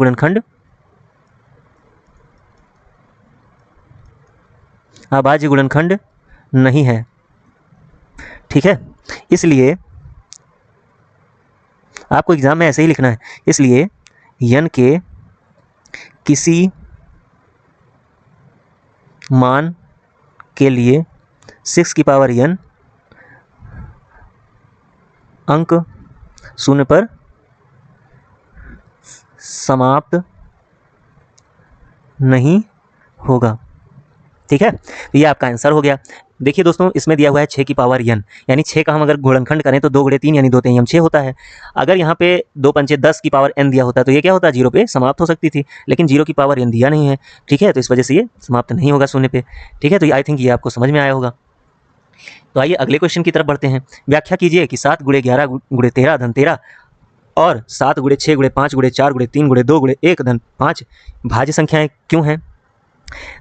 गुणनखंड नहीं है, ठीक है। इसलिए आपको एग्जाम में ऐसे ही लिखना है, इसलिए n के किसी मान के लिए 6 की पावर n अंक शून्य पर समाप्त नहीं होगा, ठीक है। तो ये आपका आंसर हो गया। देखिए दोस्तों, इसमें दिया हुआ है 6 की पावर n, यानी 6 का हम अगर गुणनखंड करें तो 2 गुणे 3 यानी 2 3 6 होता है। अगर यहाँ पे 2 पंचे 10 की पावर n दिया होता तो ये क्या होता, 0 पे समाप्त हो सकती थी, लेकिन 0 की पावर n दिया नहीं है, ठीक है, तो इस वजह से ये समाप्त नहीं होगा शून्य पे, ठीक है। तो आई थिंक ये आपको समझ में आया होगा। तो आइए अगले क्वेश्चन की तरफ बढ़ते हैं। व्याख्या कीजिए कि 7 गुणे 11 गुणे 13 धन 13 और 7 गुणे 6 गुणे 5 गुणे 4 गुणे 3 गुणे 2 गुणे 1 धन 5 भाज्य संख्याएं क्यों हैं।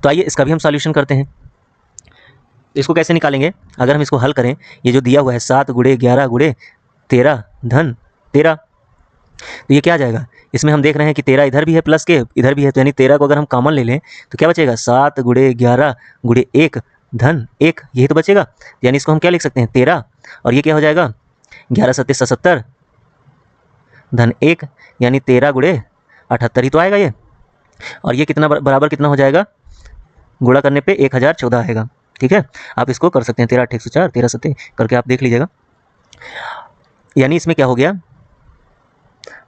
तो आइए इसका भी हम सॉल्यूशन करते हैं। इसको कैसे निकालेंगे, अगर हम इसको हल करें, ये जो दिया हुआ है 7 गुणे 11 गुणे 13 धन 13, तो ये क्या आ जाएगा, इसमें हम देख रहे हैं कि 13 इधर भी है प्लस के इधर भी है, तो यानी 13 को अगर हम कॉमन ले लें तो क्या बचेगा, 7 गुणे 11 गुणे 1 धन 1, यही तो बचेगा। यानी इसको हम क्या लिख सकते हैं, 13, और ये क्या हो जाएगा, 11 सत्ते 77 धन 1, यानी 13 गुणे 78 ही तो आएगा ये। और ये कितना बराबर कितना हो जाएगा, गुणा करने पे 1014 आएगा, ठीक है। आप इसको कर सकते हैं, 13 8 104 13 सत्ते करके आप देख लीजिएगा। यानी इसमें क्या हो गया,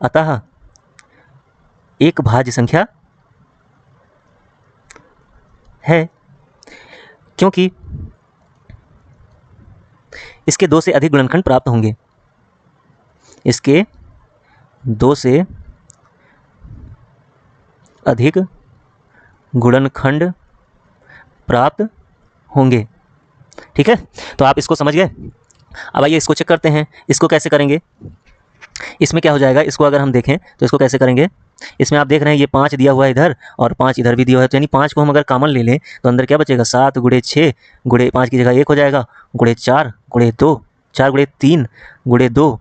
अतः एक भाज्य संख्या है, क्योंकि इसके 2 से अधिक गुणनखंड प्राप्त होंगे, इसके 2 से अधिक गुणनखंड प्राप्त होंगे, ठीक है। तो आप इसको समझ गए। अब आइए इसको चेक करते हैं, इसको कैसे करेंगे। इसमें क्या हो जाएगा, इसको अगर हम देखें तो इसको कैसे करेंगे, इसमें आप देख रहे हैं ये 5 दिया हुआ है इधर और 5 इधर भी दिया हुआ है, तो यानी 5 को हम अगर कॉमन ले लें तो अंदर क्या बचेगा, 7 गुणे 6 गुणे 5 की जगह 1 हो जाएगा, गुणे 4 गुणे 2 4 गुणे 3 गुणे 2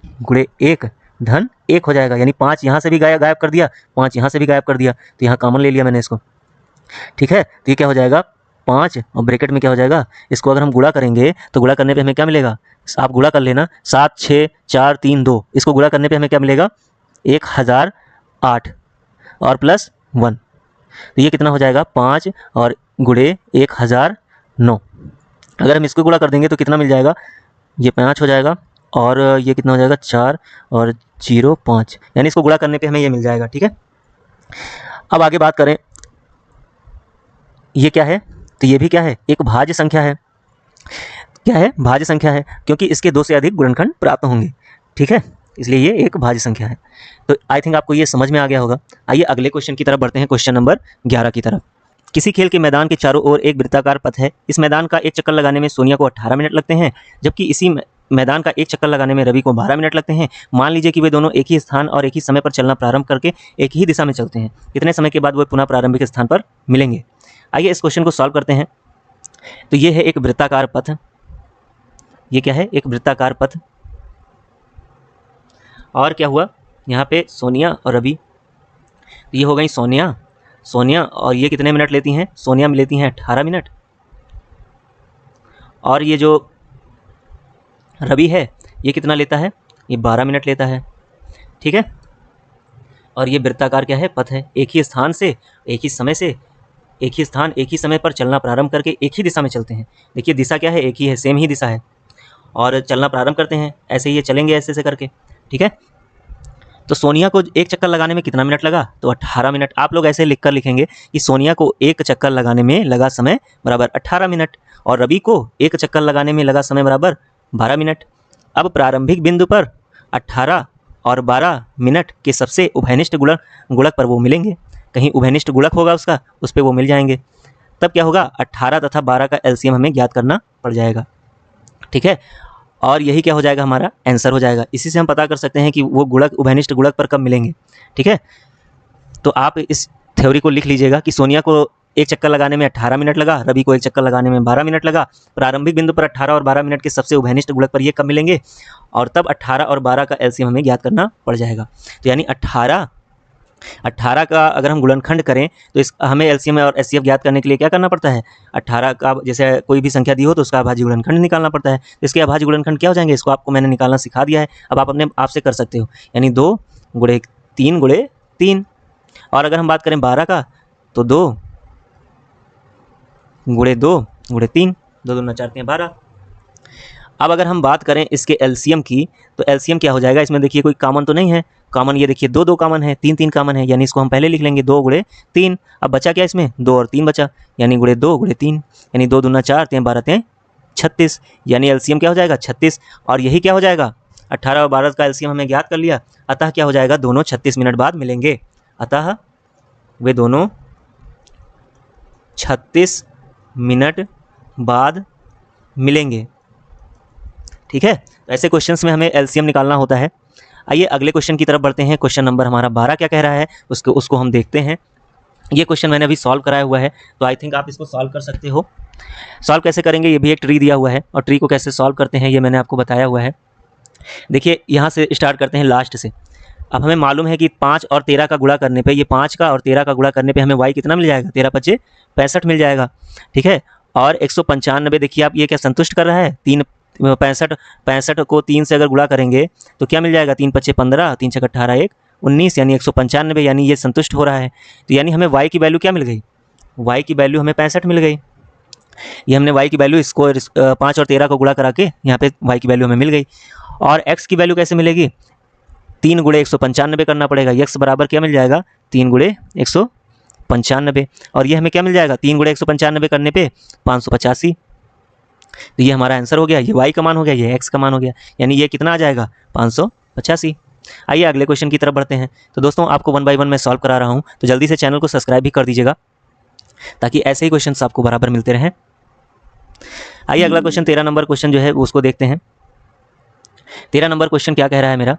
गुणे 1 धन 1 हो जाएगा। यानी 5 यहाँ से भी गायब कर दिया, 5 यहाँ से भी गायब कर दिया, तो यहाँ कॉमन ले लिया मैंने इसको, ठीक है। तो ये क्या हो जाएगा, 5 और ब्रैकेट में क्या हो जाएगा, इसको अगर हम गुणा करेंगे तो गुणा करने पे हमें क्या मिलेगा, आप गुणा कर लेना, 7 6 4 3 2, इसको गुणा करने पे हमें क्या मिलेगा, 1008 और प्लस 1, तो ये कितना हो जाएगा, 5 और गुणे 1009। अगर हम इसको गुणा कर देंगे तो कितना मिल जाएगा, ये 5 हो जाएगा और ये कितना हो जाएगा, 4 और 0 5, यानी इसको गुणा करने पे हमें ये मिल जाएगा, ठीक है। अब आगे बात करें, ये क्या है, तो ये भी क्या है, एक भाज्य संख्या है। क्या है, भाज्य संख्या है, क्योंकि इसके 2 से अधिक गुणनखंड प्राप्त होंगे। ठीक है, इसलिए ये एक भाज्य संख्या है। तो आई थिंक आपको ये समझ में आ गया होगा। आइए अगले क्वेश्चन की तरफ बढ़ते हैं, क्वेश्चन नंबर 11 की तरफ। किसी खेल के मैदान के चारों ओर एक वृत्ताकार पथ है। इस मैदान का एक चक्कर लगाने में सोनिया को 18 मिनट लगते हैं, जबकि इसी मैदान का एक चक्कर लगाने में रवि को 12 मिनट लगते हैं। मान लीजिए कि वे दोनों एक ही स्थान और एक ही समय पर चलना प्रारंभ करके एक ही दिशा में चलते हैं। कितने समय के बाद वे पुनः प्रारंभिक स्थान पर मिलेंगे? आइए इस क्वेश्चन को सॉल्व करते हैं। तो ये है एक वृत्ताकार पथ। ये क्या है, एक वृत्ताकार पथ। और क्या हुआ, यहाँ पे सोनिया और रवि, तो ये हो गई सोनिया और ये कितने मिनट लेती हैं? सोनिया में लेती हैं 18 मिनट, और ये जो रवि है ये कितना लेता है? ये 12 मिनट लेता है। ठीक है, और ये वृत्ताकार क्या है, पथ है। एक ही स्थान से, एक ही समय से, एक ही स्थान एक ही समय पर चलना प्रारंभ करके एक ही दिशा में चलते हैं। देखिए दिशा क्या है, एक ही है, सेम ही दिशा है, और चलना प्रारंभ करते हैं, ऐसे ही ये चलेंगे ऐसे करके। ठीक है, तो सोनिया को एक चक्कर लगाने में कितना मिनट लगा? तो 18 मिनट। आप लोग ऐसे लिखकर लिखेंगे कि सोनिया को एक चक्कर लगाने में लगा समय बराबर 18 मिनट, और रवि को एक चक्कर लगाने में लगा समय बराबर 12 मिनट। अब प्रारंभिक बिंदु पर 18 और 12 मिनट के सबसे उभयनिष्ठ गुणक पर वो मिलेंगे। कहीं उभयनिष्ठ गुणक होगा उसका, उस पर वो मिल जाएंगे। तब क्या होगा, 18 तथा 12 का एलसीएम हमें ज्ञात करना पड़ जाएगा। ठीक है, और यही क्या हो जाएगा, हमारा आंसर हो जाएगा। इसी से हम पता कर सकते हैं कि वो गुणक उभयनिष्ठ गुणक पर कब मिलेंगे। ठीक है, तो आप इस थ्योरी को लिख लीजिएगा कि सोनिया को एक चक्कर लगाने में 18 मिनट लगा, रवि को एक चक्कर लगाने में 12 मिनट लगा। प्रारंभिक बिंदु पर 18 और 12 मिनट के सबसे उभयनिष्ठ गुणक पर ये कब मिलेंगे, और तब 18 और 12 का एलसीएम हमें ज्ञात करना पड़ जाएगा। तो यानी 18 का अगर हम गुणनखंड करें तो इस हमें एलसीएम और एचसीएफ ज्ञात करने के लिए क्या करना पड़ता है, 18 का जैसे कोई भी संख्या दी हो तो उसका अभाज्य गुणनखंड निकालना पड़ता है। तो इसके अभाज्य गुणनखंड क्या हो जाएंगे, इसको आपको मैंने निकालना सिखा दिया है, अब आप अपने आप से कर सकते हो। यानी 2 गुणे 3 गुणे 3, और अगर हम बात करें 12 का तो 2 गुणे 2 गुणे 3, 2 दूना 4 3 12। अब अगर हम बात करें इसके एलसीएम की, तो एलसीएम क्या हो जाएगा, इसमें देखिए कोई कॉमन तो नहीं है, कॉमन ये देखिए 2 2 कॉमन है, 3 3 कॉमन है, यानी इसको हम पहले लिख लेंगे 2 गुणे 3। अब बचा क्या इसमें, 2 और 3 बचा, यानी गुणे 2 गुणे 3, यानी 2 दूना 4 3 12 3 36, यानी एलसीएम क्या हो जाएगा 36। और यही क्या हो जाएगा, 18 और 12 का एलसीएम हमने ज्ञात कर लिया, अतः क्या हो जाएगा, दोनों 36 मिनट बाद मिलेंगे। अतः वे दोनों 36 मिनट बाद मिलेंगे। ठीक है, तो ऐसे क्वेश्चंस में हमें एलसीएम निकालना होता है। आइए अगले क्वेश्चन की तरफ बढ़ते हैं। क्वेश्चन नंबर हमारा 12 क्या कह रहा है, उसको हम देखते हैं। ये क्वेश्चन मैंने अभी सॉल्व कराया हुआ है, तो आई थिंक आप इसको सॉल्व कर सकते हो। सॉल्व कैसे करेंगे, ये भी एक ट्री दिया हुआ है, और ट्री को कैसे सॉल्व करते हैं ये मैंने आपको बताया हुआ है। देखिए यहाँ से स्टार्ट करते हैं लास्ट से। अब हमें मालूम है कि 5 और 13 का गुणा करने पे, ये 5 का और 13 का गुणा करने पे हमें y कितना मिल जाएगा, 13 5 65 मिल जाएगा। ठीक है, और 195, देखिए आप ये क्या संतुष्ट कर रहा है, 65 को 3 से अगर गुणा करेंगे तो क्या मिल जाएगा, 3 5 15, 3 6 18 1 19, यानी 195, यानी ये संतुष्ट हो रहा है। तो यानी हमें y की वैल्यू क्या मिल गई, y की वैल्यू हमें 65 मिल गई। ये हमने y की वैल्यू इसको 5 और 13 को गुणा करा के यहाँ पे y की वैल्यू हमें मिल गई। और x की वैल्यू कैसे मिलेगी, 3 गुणे 195 करना पड़ेगा। x बराबर क्या मिल जाएगा, 3 गुणे 195, और ये हमें क्या मिल जाएगा, 3 गुणे 195 करने पे 585। तो ये हमारा आंसर हो गया, ये y का मान हो गया, ये x का मान हो गया, यानी ये कितना आ जाएगा, 585। आइए अगले क्वेश्चन की तरफ बढ़ते हैं। तो दोस्तों आपको 1 बाय 1 मैं सॉल्व करा रहा हूँ, तो जल्दी से चैनल को सब्सक्राइब भी कर दीजिएगा ताकि ऐसे ही क्वेश्चंस आपको बराबर मिलते रहें। आइए अगला क्वेश्चन 13 नंबर क्वेश्चन जो है उसको देखते हैं। 13 नंबर क्वेश्चन क्या कह रहा है मेरा,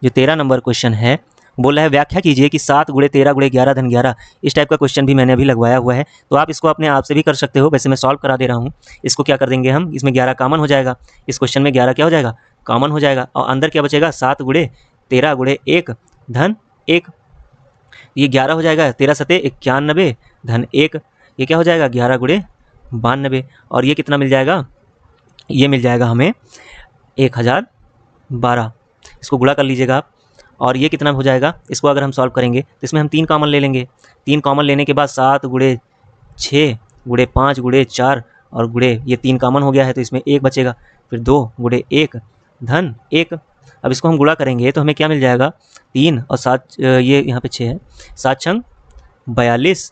जो 13 नंबर क्वेश्चन है बोल रहा है व्याख्या कीजिए कि 7 गुणे 13 गुणे 11 धन 11। इस टाइप का क्वेश्चन भी मैंने अभी लगवाया हुआ है, तो आप इसको अपने आप से भी कर सकते हो। वैसे मैं सॉल्व करा दे रहा हूँ। इसको क्या कर देंगे हम, इसमें 11 कॉमन हो जाएगा, इस क्वेश्चन में 11 क्या हो जाएगा, कॉमन हो जाएगा, और अंदर क्या बचेगा, 7 गुणे 13 गुणे 1 धन 1। ये 11 हो जाएगा, 13 सते 91 धन 1, ये क्या हो जाएगा 11 गुणे 92, और ये कितना मिल जाएगा, ये मिल जाएगा हमें 1012। इसको गुणा कर लीजिएगा आप, और ये कितना हो जाएगा, इसको अगर हम सॉल्व करेंगे तो इसमें हम 3 कॉमन ले लेंगे। 3 कॉमन लेने के बाद 7 गुणे 6 गुणे 5 गुणे 4 और गुणे ये 3 कॉमन हो गया है, तो इसमें 1 बचेगा, फिर 2 गुणे 1 धन 1। अब इसको हम गुणा करेंगे तो हमें क्या मिल जाएगा, 3 और 7, ये यहाँ पे 6 है, 7 छंग 42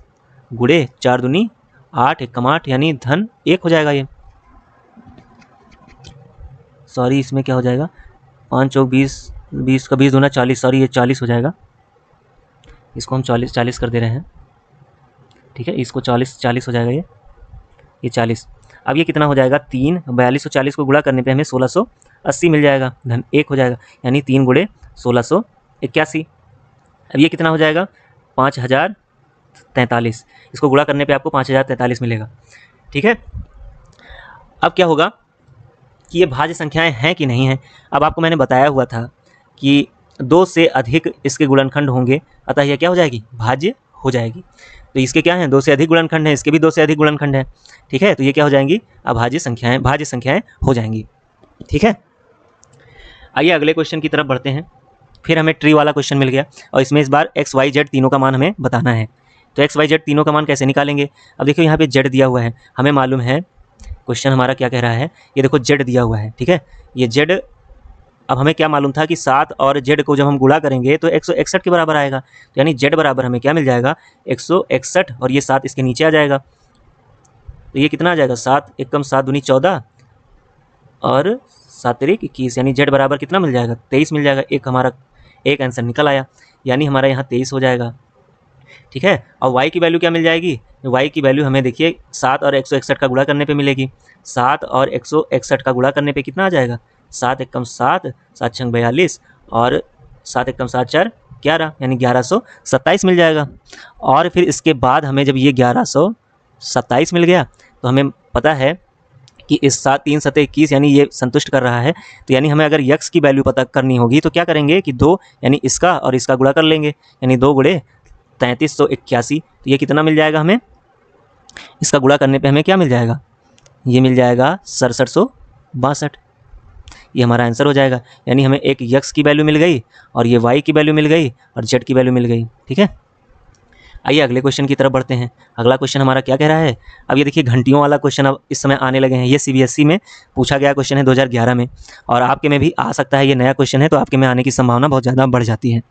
गुड़े 4 दूनी 8, 1 कम 8 यानी धन 1 हो जाएगा ये। सॉरी इसमें क्या हो जाएगा, 5 चौक 20, 20 का 20 दूना 40, सॉरी ये 40 हो जाएगा। इसको हम 40 कर दे रहे हैं, ठीक है, इसको 40 हो जाएगा ये 40। अब ये कितना हो जाएगा, 3 4240 को गुणा करने पे हमें 1680 मिल जाएगा, धन 1 हो जाएगा, यानी 3 गुणे 1681। अब ये कितना हो जाएगा, 5043, इसको गुणा करने पे आपको 5043 मिलेगा, ठीक है। अब क्या होगा कि ये भाज्य संख्याएं हैं कि नहीं हैं। अब आपको मैंने बताया हुआ था कि 2 से अधिक इसके गुणनखंड होंगे, अतः यह क्या हो जाएगी, भाज्य हो जाएगी। तो इसके क्या हैं, 2 से अधिक गुणनखंड हैं, इसके भी 2 से अधिक गुणनखंड हैं, ठीक है, तो ये क्या हो जाएंगी, अभाज्य संख्याएं, भाज्य संख्याएं हो जाएंगी, ठीक है। आइए अगले क्वेश्चन की तरफ बढ़ते हैं। फिर हमें ट्री वाला क्वेश्चन मिल गया और इसमें इस बार एक्स वाई जेड तीनों का मान हमें बताना है। तो एक्स वाई जेड तीनों का मान कैसे निकालेंगे। अब देखिए यहाँ पे जेड दिया हुआ है, हमें मालूम है क्वेश्चन हमारा क्या कह रहा है, ये देखो जेड दिया हुआ है, ठीक है, ये जेड। अब हमें क्या मालूम था कि 7 और जेड को जब हम गुणा करेंगे तो 161 के बराबर आएगा, तो यानी जेड बराबर हमें क्या मिल जाएगा, 161, और ये 7 इसके नीचे आ जाएगा, तो ये कितना आ जाएगा, 7 1 कम 7 दूनी 14 और 7 तिरिक 21, यानी जेड बराबर कितना मिल जाएगा, 23 मिल जाएगा। एक हमारा एक आंसर निकल आया, यानी हमारा यहाँ 23 हो जाएगा, ठीक है। और y की वैल्यू क्या मिल जाएगी, y की वैल्यू हमें देखिए 7 और 161 का गुणा करने पे मिलेगी। 7 और 161 का गुणा करने पे कितना आ जाएगा, 7 1 कम 7, 7 6 42 और 7 1 कम 7 4 11, यानी 1127 मिल जाएगा। और फिर इसके बाद हमें जब ये 1127 मिल गया तो हमें पता है कि इस 7 3 7 21 यानी ये संतुष्ट कर रहा है, तो यानी हमें अगर यक्स की वैल्यू पता करनी होगी तो क्या करेंगे कि 2 यानी इसका और इसका गुणा कर लेंगे, यानी 2 गुणे 3381, तो ये कितना मिल जाएगा हमें, इसका गुणा करने पे हमें क्या मिल जाएगा, ये मिल जाएगा 6762, ये हमारा आंसर हो जाएगा। यानी हमें एक यक्स की वैल्यू मिल गई और ये वाई की वैल्यू मिल गई और जेड की वैल्यू मिल गई, ठीक है। आइए अगले क्वेश्चन की तरफ बढ़ते हैं। अगला क्वेश्चन हमारा क्या कह रहा है, अब ये देखिए घंटियों वाला क्वेश्चन अब इस समय आने लगे हैं। ये सीबीएसई में पूछा गया क्वेश्चन है 2011 में, और आपके में भी आ सकता है, ये नया क्वेश्चन है तो आपके में आने की संभावना बहुत ज़्यादा बढ़ जाती है।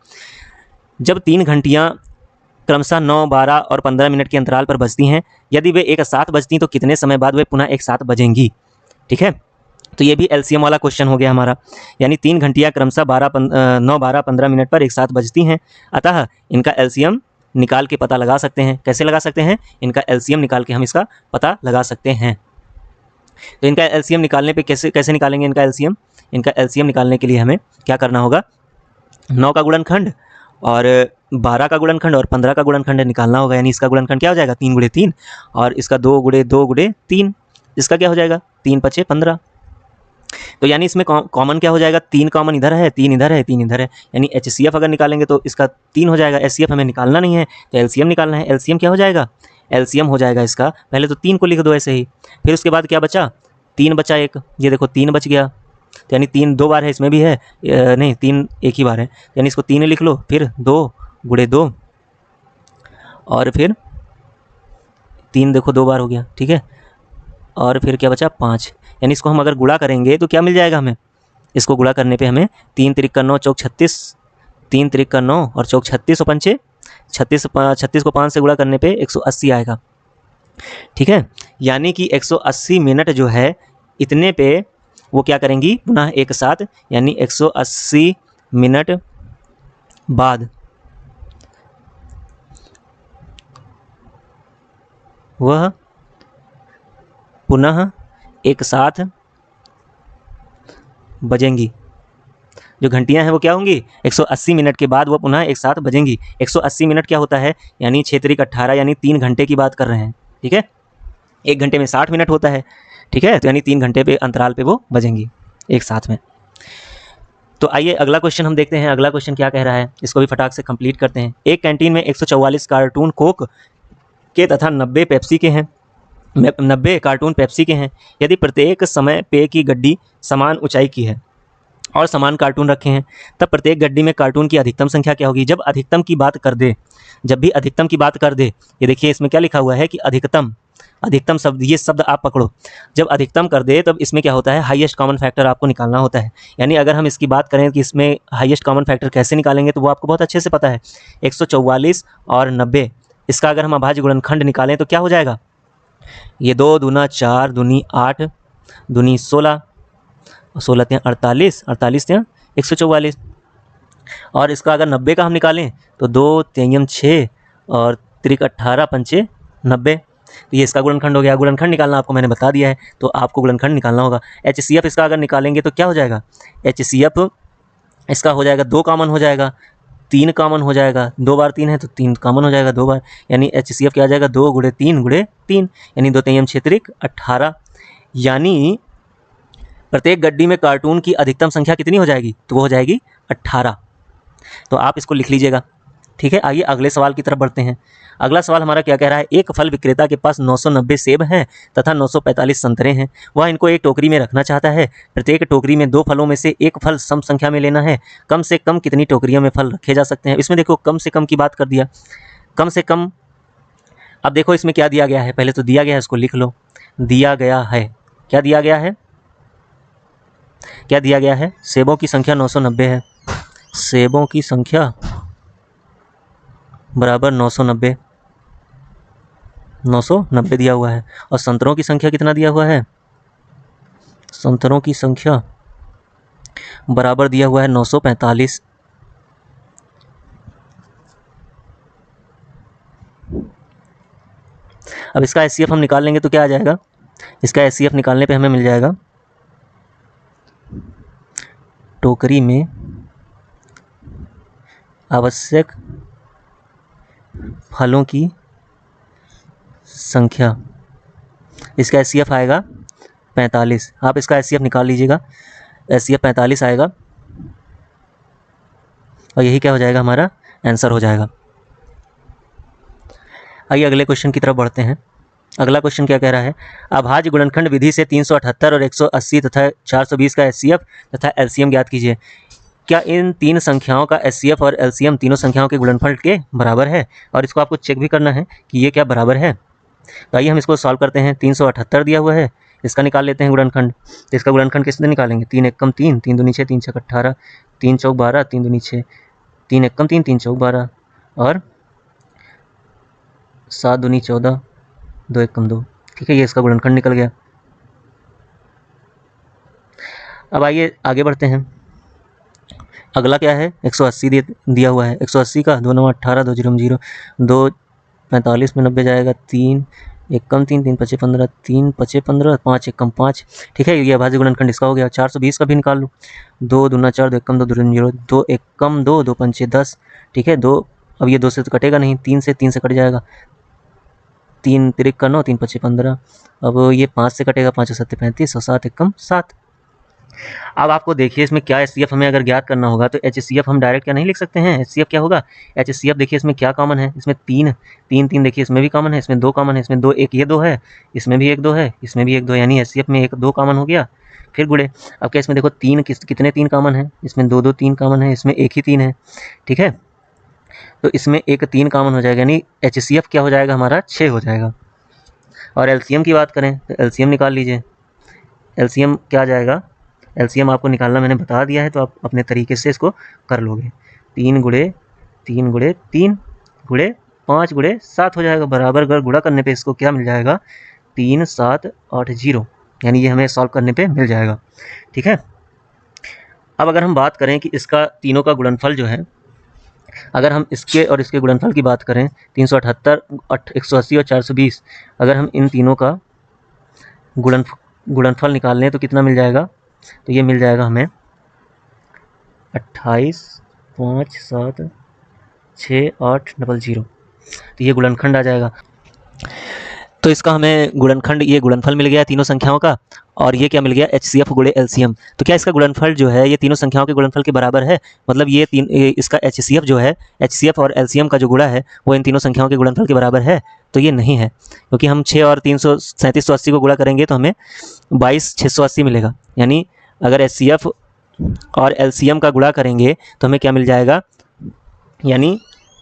जब 3 घंटियाँ क्रमशः 9, 12 और 15 मिनट के अंतराल पर बजती हैं, यदि वे एक साथ बजती तो कितने समय बाद वे पुनः एक साथ बजेंगी, ठीक है। तो ये भी एलसीएम वाला क्वेश्चन हो गया हमारा, यानी 3 घंटियाँ क्रमशः 9, 12, 15 मिनट पर एक साथ बजती हैं, अतः इनका एलसीएम निकाल के पता लगा सकते हैं। कैसे लगा सकते हैं, इनका एलसीएम निकाल के हम इसका पता लगा सकते हैं। तो इनका एलसीएम निकालने पे कैसे निकालेंगे इनका एलसीएम निकालने के लिए हमें क्या करना होगा, 9 का गुणनखंड और 12 का गुणनखंड और 15 का गुणनखंड निकालना होगा, यानी इसका गुणनखंड क्या हो जाएगा, 3 गुणे 3 और इसका 2 गुणे 2 गुणे 3, इसका क्या हो जाएगा 3 5 15। तो यानी इसमें कॉमन क्या हो जाएगा, 3 कॉमन इधर है, 3 इधर है, 3 इधर है, यानी एचसीएफ अगर निकालेंगे तो इसका 3 हो जाएगा। एचसीएफ हमें निकालना नहीं है तो एलसीएम निकालना है। एलसीएम क्या हो जाएगा, एलसीएम हो जाएगा इसका, पहले तो 3 को लिख दो ऐसे ही, फिर उसके बाद क्या बचा, 3 बचा एक, ये देखो 3 बच गया, तो यानी 3 2 बार है, इसमें भी है नहीं 3 एक ही बार है, यानी इसको 3 लिख लो, फिर 2 गुणे 2 और फिर 3 देखो 2 बार हो गया, ठीक है, और फिर क्या बचा 5, यानी इसको हम अगर गुणा करेंगे तो क्या मिल जाएगा हमें, इसको गुणा करने पे हमें 3 तिरिक का 9 चौक 36, 3 तिरिक का 9 और चौक 36 और पंचे 36 को 5 से गुणा करने पे 180 आएगा, ठीक है। यानी कि 180 मिनट जो है इतने पे वो क्या करेंगी पुनः एक साथ, यानी 180 मिनट बाद वह पुनः एक साथ बजेंगी। जो घंटियां हैं वो क्या होंगी, 180 मिनट के बाद वो पुनः एक साथ बजेंगी। 180 मिनट क्या होता है, यानी 6 तिरिक 18, यानी 3 घंटे की बात कर रहे हैं, ठीक है। 1 घंटे में 60 मिनट होता है, ठीक है, तो यानी 3 घंटे पे अंतराल पे वो बजेंगी एक साथ में। तो आइए अगला क्वेश्चन हम देखते हैं, अगला क्वेश्चन क्या कह रहा है, इसको भी फटाक से कंप्लीट करते हैं। एक कैंटीन में 144 कार्टून कोक के तथा 90 पेप्सी के हैं, 90 कार्टून पेप्सी के हैं। यदि प्रत्येक समय पेय की गड्डी समान ऊंचाई की है और समान कार्टून रखे हैं, तब प्रत्येक गड्डी में कार्टून की अधिकतम संख्या क्या होगी। जब अधिकतम की बात कर दे, जब भी अधिकतम की बात कर दे, ये देखिए इसमें क्या लिखा हुआ है कि अधिकतम, अधिकतम शब्द, ये शब्द आप पकड़ो, जब अधिकतम कर दे तब इसमें क्या होता है, हाईएस्ट कॉमन फैक्टर आपको निकालना होता है। यानी अगर हम इसकी बात करें कि इसमें हाईएस्ट कॉमन फैक्टर कैसे निकालेंगे तो वो आपको बहुत अच्छे से पता है। 144 और 90 इसका अगर हम अभाज्य गुणनखंड निकालें तो क्या हो जाएगा, ये 2 दूना 4 दूनी 8 दूनी 16, 16 तें 48, 48 तें 144। और इसका अगर 90 का हम निकालें तो 2 तेयम 6 और त्रिक 18 पंचे 90। तो ये इसका गुणनखंड हो गया। गुणनखंड निकालना आपको मैंने बता दिया है, तो आपको गुणनखंड निकालना होगा। HCF इसका अगर निकालेंगे तो क्या हो जाएगा, HCF इसका हो जाएगा 2 कॉमन हो जाएगा, 3 कॉमन हो जाएगा, 2 बार 3 है तो 3 कॉमन हो जाएगा 2 बार, यानी HCF क्या आ जाएगा 2 गुणे 3 गुणे 3, यानी 2 तेयम 6 त्रिक 18। यानी प्रत्येक गड्डी में कार्टून की अधिकतम संख्या कितनी हो जाएगी, तो वो हो जाएगी 18। तो आप इसको लिख लीजिएगा। ठीक है, आइए अगले सवाल की तरफ बढ़ते हैं। अगला सवाल हमारा क्या कह रहा है, एक फल विक्रेता के पास 990 सेब हैं तथा 945 संतरे हैं। वह इनको एक टोकरी में रखना चाहता है। प्रत्येक टोकरी में 2 फलों में से एक फल सम संख्या में लेना है। कम से कम कितनी टोकरियों में फल रखे जा सकते हैं। इसमें देखो कम से कम की बात कर दिया, कम से कम। अब देखो इसमें क्या दिया गया है, पहले तो दिया गया है, इसको लिख लो। दिया गया है, क्या दिया गया है, क्या दिया गया है, सेबों की संख्या 990 है। सेबों की संख्या बराबर 990, 990 दिया हुआ है। और संतरों की संख्या कितना दिया हुआ है, संतरों की संख्या बराबर दिया हुआ है 945। अब इसका HCF हम निकाल लेंगे तो क्या आ जाएगा, इसका HCF निकालने पे हमें मिल जाएगा, टोकरी में आवश्यक फलों की संख्या, इसका HCF आएगा 45। आप इसका HCF निकाल लीजिएगा, HCF 45 आएगा और यही क्या हो जाएगा, हमारा आंसर हो जाएगा। आइए अगले क्वेश्चन की तरफ बढ़ते हैं। अगला क्वेश्चन क्या कह रहा है, अभाज्य गुणनखंड विधि से 378 और 180 तथा 420 का HCF तथा LCM ज्ञात कीजिए। क्या इन 3 संख्याओं का HCF और LCM तीनों संख्याओं के गुणनफल के बराबर है। और इसको आपको चेक भी करना है कि ये क्या बराबर है। तो आइए हम इसको सॉल्व करते हैं। 378 दिया हुआ है, इसका निकाल लेते हैं गुणनखंड। तो इसका गुणनखंड किससे निकालेंगे, 3 एकम 3, 3 दूनी 6, 3 छक 18, 3 चौक 12, 3 दूनी 6, 3 एकम 3, 3 चौक 12 और 7 दूनी 14, 2 एकम 2। ठीक है, ये इसका गुणनखंड निकल गया। अब आइए आगे बढ़ते हैं। अगला क्या है, 180 दिया हुआ है। 180 का 2 9 18, 2 0 0, 2 45 में 90 जाएगा, 3 एकम 3, 3 5 15, 3 5 15, 5 एकम 5। ठीक है, ये अभाज्य गुणनखंड इसका हो गया। 420 का भी निकाल लो, 2 दूना 4, 2 एकम 2, 2 0, 2 एकम 2, 2 5 10। ठीक है, 2 अब ये 2 से तो कटेगा नहीं, 3 से कट जाएगा, 3 तिरिक का 9, 3 5 15। अब ये 5 से कटेगा, 5 7 35 और 7 एकम 7। अब आपको देखिए इसमें क्या HCF हमें अगर ज्ञात करना होगा तो HCF हम डायरेक्ट क्या नहीं लिख सकते हैं। HCF क्या होगा, HCF देखिए इसमें क्या कॉमन है, इसमें 3 3 3 देखिए इसमें भी कॉमन है, इसमें 2 कॉमन है, इसमें 2 1 ये 2 है, इसमें भी 1 2 है, इसमें भी 1 2, यानी HCF में 1 2 कॉमन हो गया। फिर गुणे, अब क्या इसमें देखो 3 कितने 3 कॉमन है, इसमें 2 2 3 कॉमन है, इसमें 1 ही 3 है। ठीक है, तो इसमें 1 3 कॉमन हो जाएगा, यानी HCF क्या हो जाएगा हमारा 6 हो जाएगा। और LCM की बात करें तो LCM निकाल लीजिए। LCM क्या आ जाएगा, LCM आपको निकालना मैंने बता दिया है, तो आप अपने तरीके से इसको कर लोगे। 3 गुणे 3 गुणे 3 गुणे 5 गुणे 7 हो जाएगा बराबर। अगर गुणा करने पे इसको क्या मिल जाएगा, 3 7 8 0, यानी ये हमें सॉल्व करने पे मिल जाएगा। ठीक है, अब अगर हम बात करें कि इसका तीनों का गुणनफल जो है, अगर हम इसके और इसके गुणनफल की बात करें, 378 180 और 420, अगर हम इन तीनों का गुणनफल निकाल लें तो कितना मिल जाएगा, तो ये मिल जाएगा हमें 28 5 7 6 8 0। तो ये गुणनखंड आ जाएगा। तो इसका हमें गुणनखंड, ये गुणनफल मिल गया तीनों संख्याओं का, और ये क्या मिल गया, HCF गुणे LCM। तो क्या इसका गुणनफल जो है ये तीनों संख्याओं के गुणनफल के बराबर है, मतलब ये इसका HCF जो है, HCF और LCM का जो गुणा है वो इन तीनों संख्याओं के गुणनफल के बराबर है। तो ये नहीं है, क्योंकि हम 6 और 3780 को गुणा करेंगे तो हमें 22 680 मिलेगा। यानी अगर HCF और LCM का गुणा करेंगे तो हमें क्या मिल जाएगा, यानी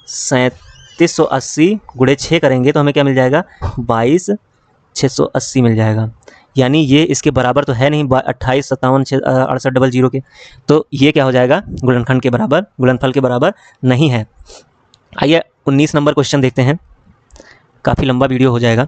3780 गुणे 6 करेंगे तो हमें क्या मिल जाएगा, 22 680 मिल जाएगा। यानी ये इसके बराबर तो है नहीं 28 57 68 00 के, तो ये क्या हो जाएगा, गुणनखंड के बराबर, गुणनफल के बराबर नहीं है। आइए 19 नंबर क्वेश्चन देखते हैं। काफ़ी लंबा वीडियो हो जाएगा।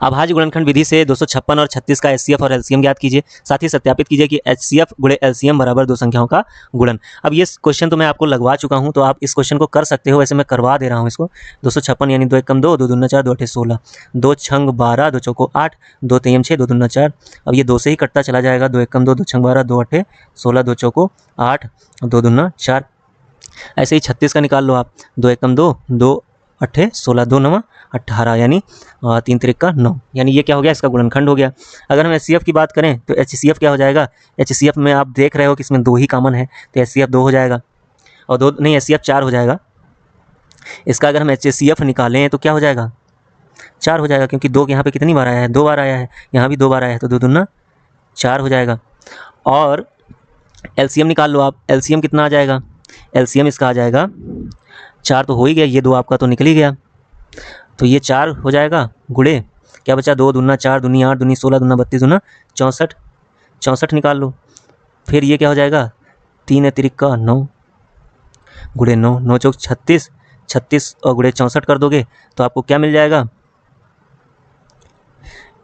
अभाज्य गुणनखंड विधि से 256 और 36 का एचसीएफ और एलसीएम ज्ञात कीजिए। साथ ही सत्यापित कीजिए कि एचसीएफ गुणे एलसीएम बराबर दो संख्याओं का गुणन। अब ये क्वेश्चन तो मैं आपको लगवा चुका हूं, तो आप इस क्वेश्चन को कर सकते हो, वैसे मैं करवा दे रहा हूं इसको। 256 यानी 2 एकम 2, 2 दूना 4, 2 अठे 16, 2 छंग 12, 2 चौको 8, 2 तेयम 6, 2 दूना 4। अब ये 2 से ही कटता चला जाएगा। 2 एकम 2, 2 छंग 12, 2 अठे 16, 2 चौको 8, 2 दूना 4। ऐसे ही 36 का निकाल लो आप। 2 एकम 2, 2 अठे 16, 2 नवा 18 यानी 3 तिरिका 9, यानी ये क्या हो गया, इसका गुणनखंड हो गया। अगर हम एचसीएफ की बात करें तो एचसीएफ क्या हो जाएगा, एचसीएफ में आप देख रहे हो कि इसमें 2 ही कॉमन है, तो एचसीएफ 2 हो जाएगा, और 2 नहीं, एचसीएफ 4 हो जाएगा। इसका अगर हम एचसीएफ निकालें तो क्या हो जाएगा, 4 हो जाएगा, क्योंकि 2 यहाँ पे कितनी बार आया है, 2 बार आया है, यहाँ भी 2 बार आया है, तो 2 दूना 4 हो जाएगा। और एलसीएम निकाल लो आप, एलसीएम कितना आ जाएगा, एलसीएम इसका आ जाएगा 4 तो हो ही गया, ये 2 आपका तो निकल ही गया, तो ये 4 हो जाएगा, गुणे क्या बचा, 2 दूना 4, दूनी 8, दूनी 16, दूना 32, दूना 64, 64 निकाल लो। फिर ये क्या हो जाएगा, 3 तिरिका 9, गुणे 9, 9 चौक 36, 36 और गुणे 64 कर दोगे तो आपको क्या मिल जाएगा।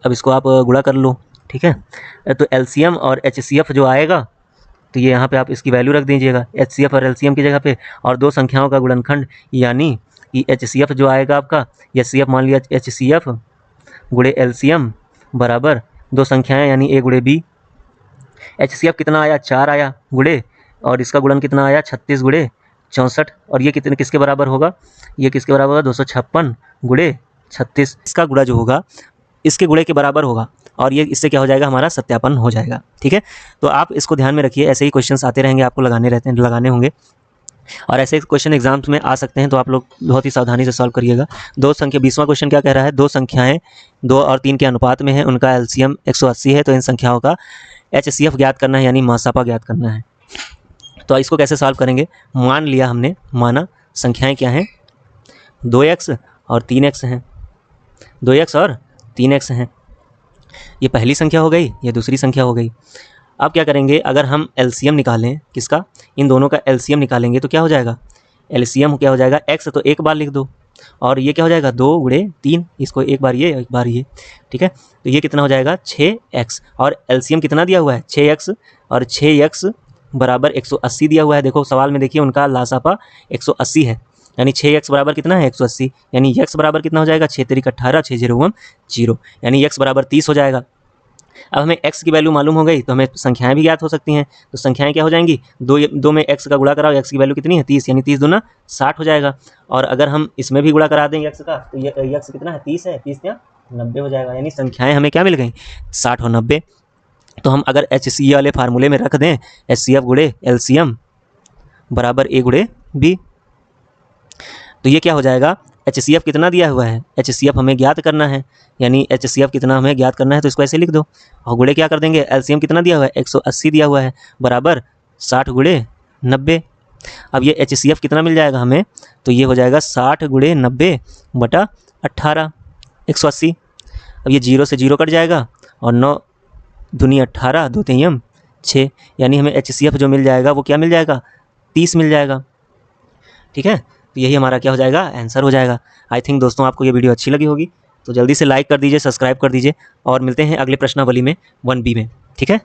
अब इसको आप गुणा कर लो, ठीक है। तो एलसीएम और एचसीएफ जो आएगा, तो ये यहाँ पे आप इसकी वैल्यू रख दीजिएगा, एचसीएफ और एलसीएम की जगह पे, और 2 संख्याओं का गुणनखंड यानी कि एचसीएफ जो आएगा आपका, एचसीएफ मान लिया एचसीएफ गुणे एलसीएम बराबर 2 संख्याएं यानी ए गुणे बी। एचसीएफ कितना आया, 4 आया गुणे, और इसका गुणन कितना आया, 36 गुणे 64, और ये कितने किसके बराबर होगा, ये किसके बराबर होगा, 256 गुणे 36। इसका गुणा जो होगा इसके गुणे के बराबर होगा, और ये इससे क्या हो जाएगा, हमारा सत्यापन हो जाएगा, ठीक है। तो आप इसको ध्यान में रखिए, ऐसे ही क्वेश्चंस आते रहेंगे, आपको लगाने होंगे, और ऐसे क्वेश्चन एग्जाम्स में आ सकते हैं, तो आप लोग बहुत ही सावधानी से सॉल्व करिएगा। 2 संख्या 20वां क्वेश्चन क्या कह रहा है, 2 संख्याएं 2 और 3 के अनुपात में है, उनका एलसीएम 180 है, तो इन संख्याओं का एचसीएफ ज्ञात करना है, यानी मासापा ज्ञात करना है। तो इसको कैसे सॉल्व करेंगे, मान लिया हमने, माना संख्याएं क्या हैं, 2x और 3x हैं, 2x और 3x हैं, ये पहली संख्या हो गई, ये दूसरी संख्या हो गई। अब क्या करेंगे, अगर हम एलसीएम निकालें, किसका, इन दोनों का एलसीएम निकालेंगे तो क्या हो जाएगा, एलसीएम क्या हो जाएगा, x तो एक बार लिख दो, और ये क्या हो जाएगा, 2 गुणे 3, इसको एक बार ये एक बार ये, ठीक है। तो ये कितना हो जाएगा, 6x, और एलसीएम कितना दिया हुआ है, 6x, और 6x बराबर 180 दिया हुआ है। देखो सवाल में देखिए, उनका लासापा 180 है, यानी 6x बराबर कितना है, 180, यानी x बराबर कितना हो जाएगा, 6 तिरिक 18, 6 0 0, यानी x बराबर 30 हो जाएगा। अब हमें x की वैल्यू मालूम हो गई, तो हमें संख्याएं भी ज्ञात हो सकती हैं, तो संख्याएं क्या हो जाएंगी, 2 में x का गुणा कराओ, x की वैल्यू कितनी है, 30, यानी 30 दूना 60 हो जाएगा। और अगर हम इसमें भी गुणा करा देंगे x का, तो ये x कितना है, 30 है, 30 या 90 हो जाएगा, यानी संख्याएं हमें क्या मिल गई, 60 और 90। तो हम अगर HCF वाले फार्मूले में रख दें, HCF गुणे एलसीएम बराबर a गुणे b, तो ये क्या हो जाएगा, HCF कितना दिया हुआ है, HCF हमें ज्ञात करना है, यानी HCF कितना हमें ज्ञात करना है, तो इसको ऐसे लिख दो, और गुणे क्या कर देंगे, एलसीएम कितना दिया हुआ है, 180 दिया हुआ है, बराबर 60 गुणे 90। अब ये HCF कितना मिल जाएगा हमें, तो ये हो जाएगा 60 गुणे 90 बटा 18, 180। अब ये 0 से 0 कट जाएगा, और 9 दूनी 18, 2 तियम 6, यानी हमें HCF जो मिल जाएगा वो क्या मिल जाएगा, 30 मिल जाएगा, ठीक है। तो यही हमारा क्या हो जाएगा, आंसर हो जाएगा। आई थिंक दोस्तों आपको ये वीडियो अच्छी लगी होगी, तो जल्दी से लाइक कर दीजिए, सब्सक्राइब कर दीजिए, और मिलते हैं अगले प्रश्नावली में 1B में, ठीक है।